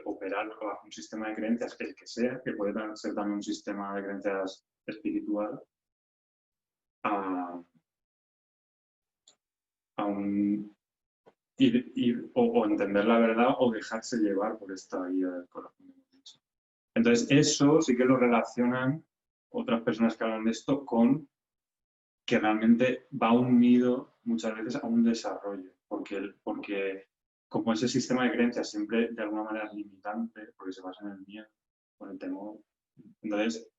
operar bajo un sistema de creencias, el que sea, que puede ser también un sistema de creencias espiritual, a o entender la verdad o dejarse llevar por esta guía del corazón. Entonces, eso sí que lo relacionan otras personas que hablan de esto con que realmente va unido muchas veces a un desarrollo, porque como ese sistema de creencias siempre de alguna manera es limitante, porque se basa en el miedo, en el temor, entonces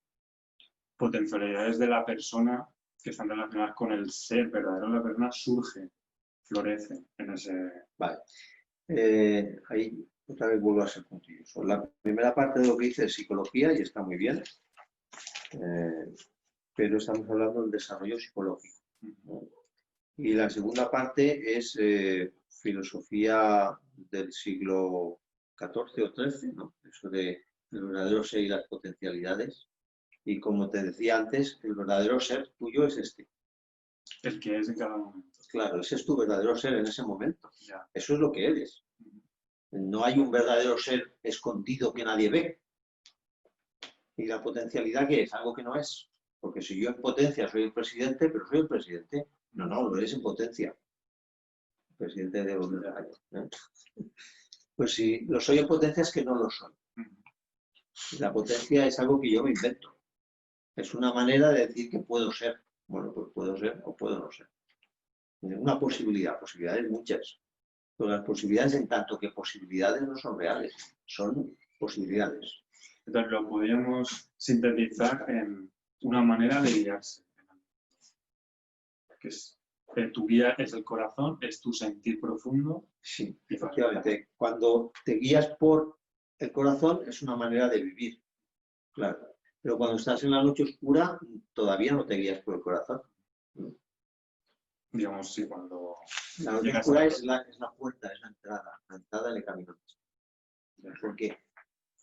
potencialidades de la persona que están relacionadas con el ser verdadero de la persona surgen, florecen en ese... Vale. Ahí otra vez vuelvo a ser puntilloso. La primera parte de lo que dice es psicología y está muy bien, pero estamos hablando del desarrollo psicológico, ¿no? Y la segunda parte es filosofía del siglo XIV o XIII, ¿no? Eso de el verdadero ser y las potencialidades. Y como te decía antes, el verdadero ser tuyo es este. El que es en cada momento. Claro, ese es tu verdadero ser en ese momento. Ya. Eso es lo que eres. No hay un verdadero ser escondido que nadie ve. ¿Y la potencialidad qué es? Algo que no es. Porque si yo en potencia soy el presidente, pero soy el presidente. No, lo eres en potencia. El presidente de los años, ¿eh? Pues si lo soy en potencia es que no lo soy. La potencia es algo que yo me invento. Es una manera de decir que puedo ser. Bueno, pues puedo ser o puedo no ser. Una posibilidad, posibilidades muchas. Pero las posibilidades, en tanto que posibilidades, no son reales, son posibilidades. Entonces lo podríamos sintetizar en una manera de guiarse. Que es, tu guía es el corazón, es tu sentir profundo. Sí, efectivamente. Cuando te guías por el corazón es una manera de vivir, claro. Pero cuando estás en la noche oscura, todavía no te guías por el corazón. Digamos, sí, cuando... La noche oscura es la puerta, es la entrada en el camino. Porque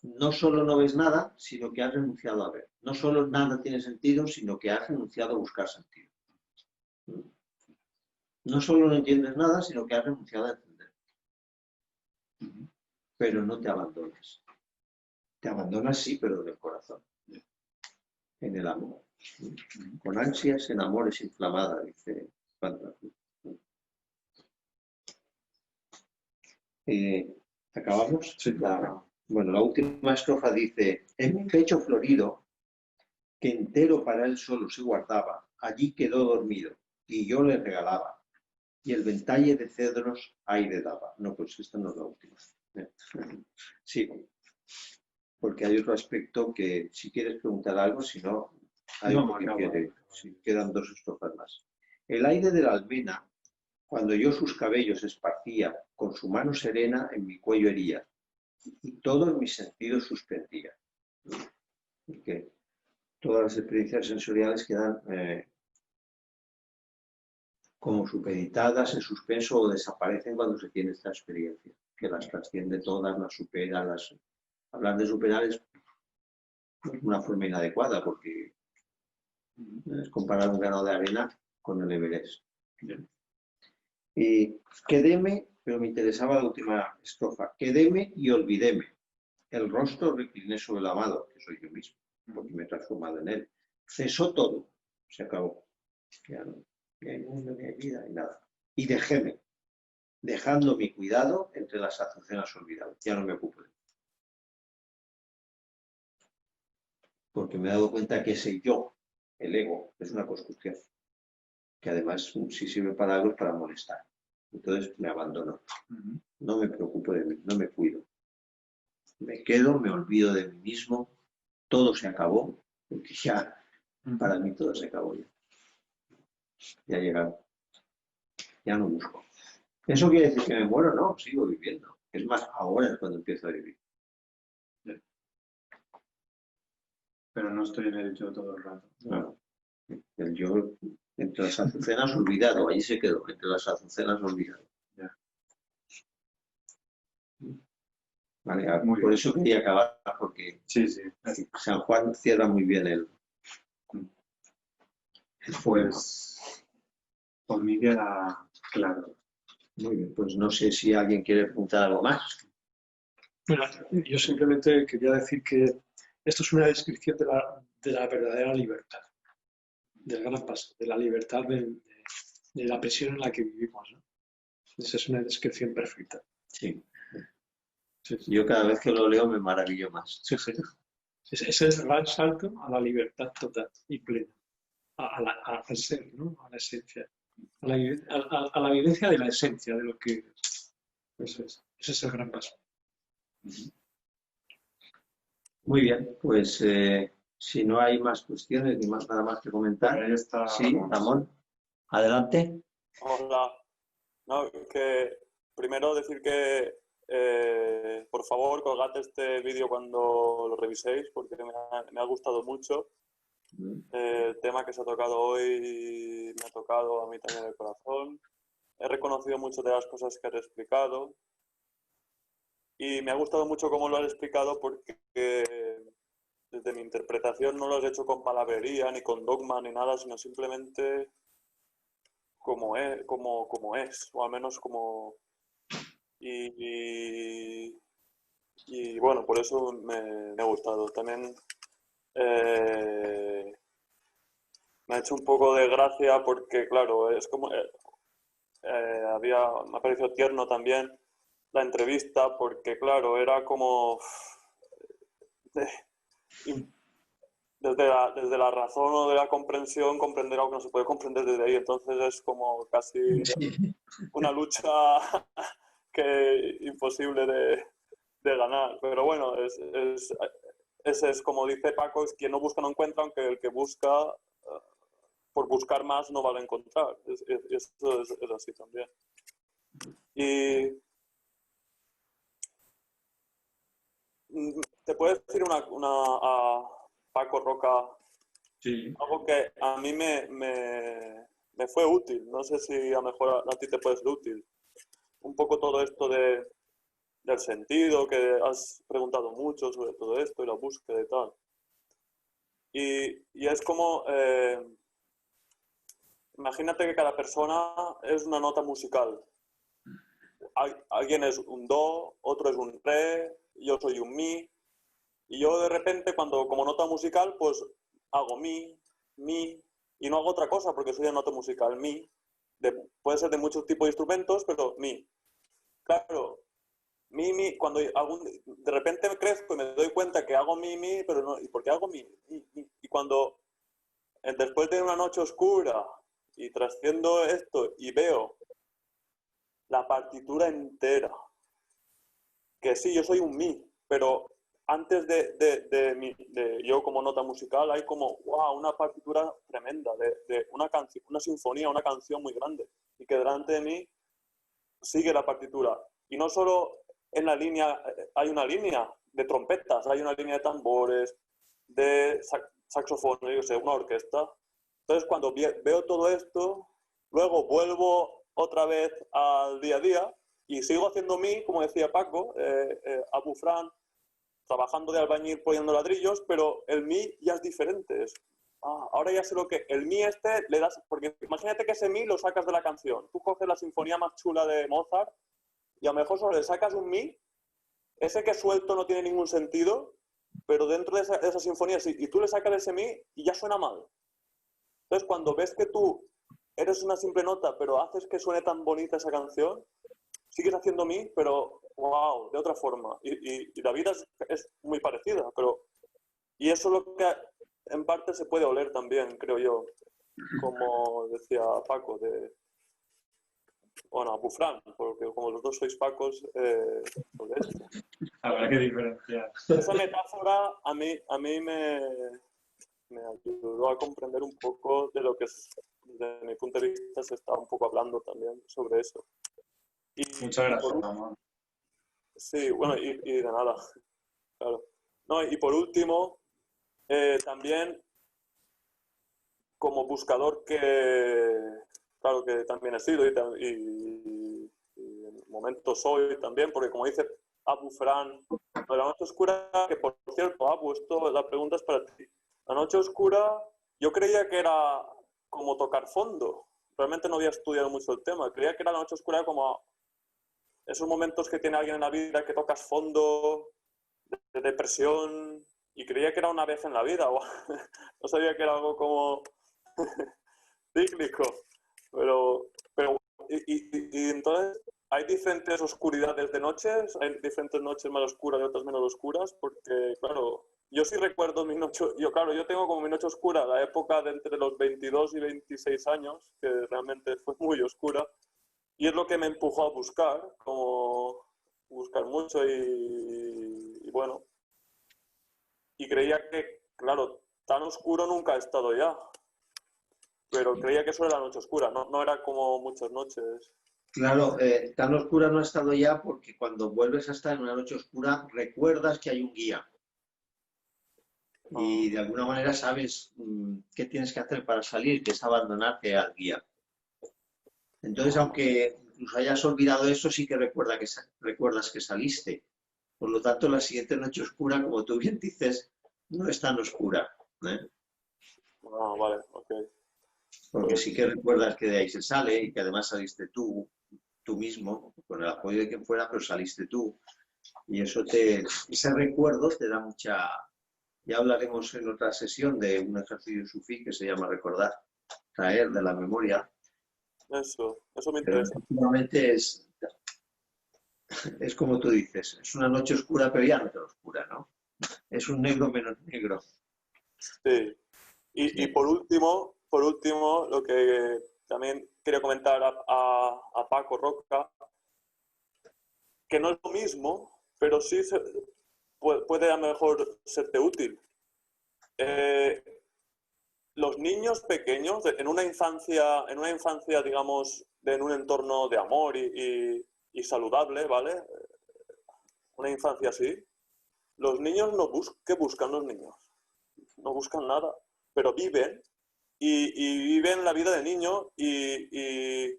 no solo no ves nada, sino que has renunciado a ver. No solo nada tiene sentido, sino que has renunciado a buscar sentido. No solo no entiendes nada, sino que has renunciado a entender. Pero no te abandonas. Te abandonas sí, pero del corazón. En el amor. Con ansias en amores inflamada, dice Pantagruel. ¿Acabamos? Sí. Bueno, la última estrofa dice: en mi pecho florido, que entero para él solo se guardaba, allí quedó dormido, y yo le regalaba, y el ventalle de cedros aire daba. No, pues esta no es la última. Sigo. Porque hay otro aspecto que, si quieres preguntar algo, si no, hay otro que quiere. Si quedan 2 estrofas más. El aire de la almena, cuando yo sus cabellos esparcía, con su mano serena en mi cuello hería, y todos mis sentidos suspendía. Porque todas las experiencias sensoriales quedan como supeditadas, en suspenso o desaparecen cuando se tiene esta experiencia, que las trasciende todas, las supera. Hablar de superar es una forma inadecuada, porque es comparar un grano de arena con el Everest. Bien. Y quedéme, pero me interesaba la última estrofa, quedéme y olvidéme. El rostro recliné sobre el amado, que soy yo mismo, porque me he transformado en él. Cesó todo, se acabó. Ya no, ni hay mundo, ni hay vida, ni nada. Y dejéme, dejando mi cuidado entre las azucenas olvidadas. Ya no me ocupo de él. Porque me he dado cuenta que ese yo, el ego, es una construcción. Que además, si sirve para algo, es para molestar. Entonces me abandono. No me preocupo de mí, no me cuido. Me quedo, me olvido de mí mismo, todo se acabó, porque ya, para mí todo se acabó ya. Ya ha llegado. Ya no busco. ¿Eso quiere decir que me muero? No, sigo viviendo. Es más, ahora es cuando empiezo a vivir. Pero no estoy en el yo todo el rato. No. El yo, entre las azucenas olvidado, ahí se quedó, entre las azucenas olvidado. Ya. Vale, por eso quería acabar, porque sí. San Juan cierra muy bien el pues por mí queda claro. Muy bien, pues no sé si alguien quiere preguntar algo más. Bueno, yo simplemente quería decir que esto es una descripción de la verdadera libertad, del gran paso, de la libertad de la prisión en la que vivimos, ¿no? Esa es una descripción perfecta. Sí. Sí. Yo cada vez que lo leo me maravillo más. Sí. Ese es el gran salto a la libertad total y plena, al ser, ¿no? A la esencia, a la vivencia de la esencia de lo que es. Ese es el gran paso. Muy bien, pues si no hay más cuestiones ni nada más que comentar. Ahí está. Sí, Ramón, adelante. Hola. No, que primero decir que por favor colgad este vídeo cuando lo reviséis porque me ha gustado mucho. El tema que se ha tocado hoy me ha tocado a mí también el corazón. He reconocido muchas de las cosas que has explicado y me ha gustado mucho cómo lo has explicado porque desde mi interpretación no lo has hecho con palabrería ni con dogma ni nada, sino simplemente como es, o al menos como... Y bueno, por eso me ha gustado. También me ha hecho un poco de gracia porque, claro, es como... me ha parecido tierno también la entrevista porque, claro, era como... desde la razón o de la comprensión, comprender algo que no se puede comprender desde ahí. Entonces es como casi una lucha imposible de ganar. Pero bueno, ese es como dice Paco, es quien no busca no encuentra, aunque el que busca, por buscar más, no va a encontrar. Eso es así también. Y te puedo decir a Paco Roca, Sí. algo que a mí me fue útil. No sé si a lo mejor a ti te puede ser útil. Un poco todo esto del sentido, que has preguntado mucho sobre todo esto y la búsqueda y tal. Y es como, imagínate que cada persona es una nota musical. Alguien es un do, otro es un re, yo soy un mi. Y yo de repente, como nota musical, pues hago mi, mi, y no hago otra cosa porque soy de nota musical, mi, puede ser de muchos tipos de instrumentos, pero mi. Claro, mi, cuando de repente me crezco y me doy cuenta que hago mi, pero no, ¿y por qué hago mi? Y cuando después de una noche oscura y trasciendo esto y veo la partitura entera, que sí, yo soy un mi, pero antes de yo como nota musical hay como, wow, una partitura tremenda, de una canción, una sinfonía, una canción muy grande, y que delante de mí sigue la partitura. Y no solo en la línea, hay una línea de trompetas, hay una línea de tambores, de saxofón, yo sé, una orquesta. Entonces, cuando veo todo esto, luego vuelvo otra vez al día a día y sigo haciendo mi, como decía Paco, Abu Fran, trabajando de albañil poniendo ladrillos, pero el mi ya es diferente. Ahora ya sé lo que... El mi le das... Porque imagínate que ese mi lo sacas de la canción. Tú coges la sinfonía más chula de Mozart y a lo mejor solo le sacas un mi, ese que suelto no tiene ningún sentido, pero dentro de esa sinfonía sí, y tú le sacas ese mi y ya suena mal. Entonces, cuando ves que tú eres una simple nota, pero haces que suene tan bonita esa canción, sigues haciendo mi, pero wow, de otra forma. Y la vida es muy parecida, pero... Y eso es lo que en parte se puede oler también, creo yo, como decía Paco, bueno, Abu Fran, porque como los dos sois Pacos, sobre esto. Habrá que diferenciar. Esa metáfora a mí me ayudó a comprender un poco de lo que, desde mi punto de vista, se está un poco hablando también sobre eso. Muchas gracias, Ramón. Sí, bueno, y de nada, claro. No, y por último, también como buscador claro que también he sido y en momentos soy también, porque como dice Abu Fran, la noche oscura, que por cierto, Abu, la pregunta es para ti. La noche oscura, yo creía que era como tocar fondo. Realmente no había estudiado mucho el tema. Creía que era la noche oscura como esos momentos que tiene alguien en la vida que tocas fondo, de depresión, y creía que era una vez en la vida. No sabía que era algo como cíclico. Pero y entonces, ¿hay diferentes oscuridades de noches? ¿Hay diferentes noches más oscuras y otras menos oscuras? Porque, claro, yo sí recuerdo mi noche... Yo tengo como mi noche oscura la época de entre los 22 y 26 años, que realmente fue muy oscura, y es lo que me empujó a buscar, como buscar mucho y bueno. Y creía que, claro, tan oscuro nunca he estado ya. Pero creía que eso era la noche oscura, no era como muchas noches. Claro, tan oscura no ha estado ya porque cuando vuelves a estar en una noche oscura recuerdas que hay un guía y de alguna manera sabes qué tienes que hacer para salir, que es abandonarte al guía. Entonces, aunque incluso hayas olvidado eso, sí que recuerdas que saliste. Por lo tanto, la siguiente noche oscura, como tú bien dices, no es tan oscura, ¿eh? Vale, ok. Porque sí que recuerdas que de ahí se sale y que además saliste tú mismo, con el apoyo de quien fuera, pero saliste tú. Y ese recuerdo te da mucha... Ya hablaremos en otra sesión de un ejercicio sufí que se llama recordar, traer de la memoria. Eso me Pero interesa. efectivamente es como tú dices, es una noche oscura, pero ya no tan oscura, ¿no? Es un negro menos negro. Sí. Y por último, lo que también quería comentar a Paco Roca, que no es lo mismo, pero sí puede a lo mejor serte útil. Los niños pequeños, en una infancia, digamos, en un entorno de amor y saludable, ¿vale? Una infancia así, los niños ¿qué buscan los niños? No buscan nada, pero viven y viven la vida de niño y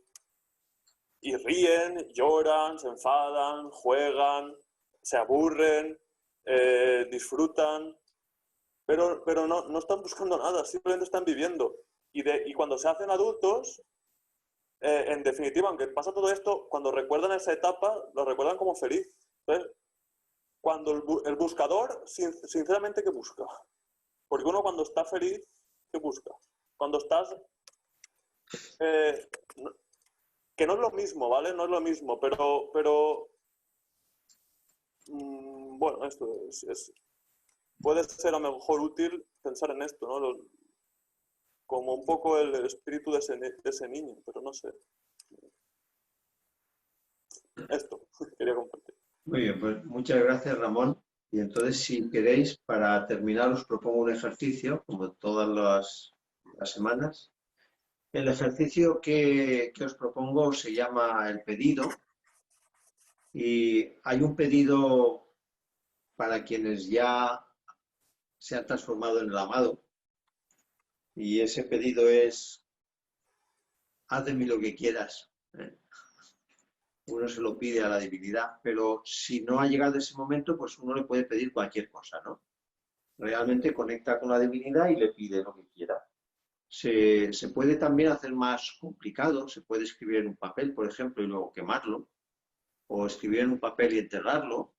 ríen, lloran, se enfadan, juegan, se aburren, disfrutan, pero no están buscando nada, simplemente están viviendo. Y cuando se hacen adultos, en definitiva, aunque pasa todo esto, cuando recuerdan esa etapa, lo recuerdan como feliz. Entonces, cuando el buscador, sinceramente, ¿qué busca? Porque uno cuando está feliz, ¿Qué buscas? Cuando estás... que no es lo mismo, ¿vale? No es lo mismo, pero bueno, esto puede ser a lo mejor útil pensar en esto, ¿no? Como un poco el espíritu de ese niño, pero no sé. Esto quería compartir. Muy bien, pues muchas gracias, Ramón. Y entonces, si queréis, para terminar, os propongo un ejercicio, como todas las semanas. El ejercicio que os propongo se llama el pedido. Y hay un pedido para quienes ya se han transformado en el amado. Y ese pedido es: haz de mí lo que quieras. Uno se lo pide a la divinidad, pero si no ha llegado ese momento, pues uno le puede pedir cualquier cosa, ¿no? Realmente conecta con la divinidad y le pide lo que quiera. Se puede también hacer más complicado, se puede escribir en un papel, por ejemplo, y luego quemarlo, o escribir en un papel y enterrarlo,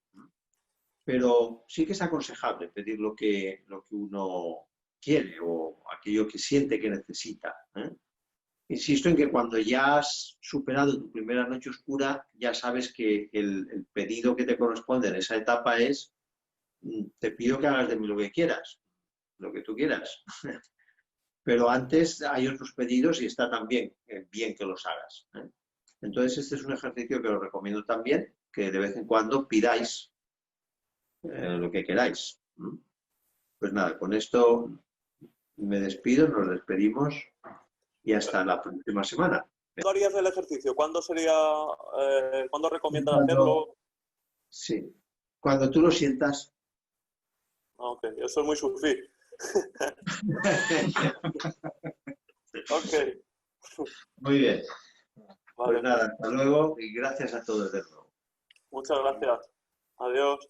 pero sí que es aconsejable pedir lo que uno quiere o aquello que siente que necesita, ¿eh? Insisto en que cuando ya has superado tu primera noche oscura, ya sabes que el pedido que te corresponde en esa etapa es: te pido que hagas de mí lo que quieras, lo que tú quieras. Pero antes hay otros pedidos y está también bien que los hagas, ¿eh? Entonces este es un ejercicio que os recomiendo también, que de vez en cuando pidáis lo que queráis. Pues nada, con esto me despido, nos despedimos y hasta la próxima semana. ¿Cuándo harías el ejercicio? ¿Cuándo sería, cuándo recomiendas Cuando, hacerlo? sí, cuando tú lo sientas. Ok, yo soy muy sufí. Ok. Muy bien. Vale. Pues nada, hasta luego y gracias a todos de nuevo. Muchas gracias. Adiós.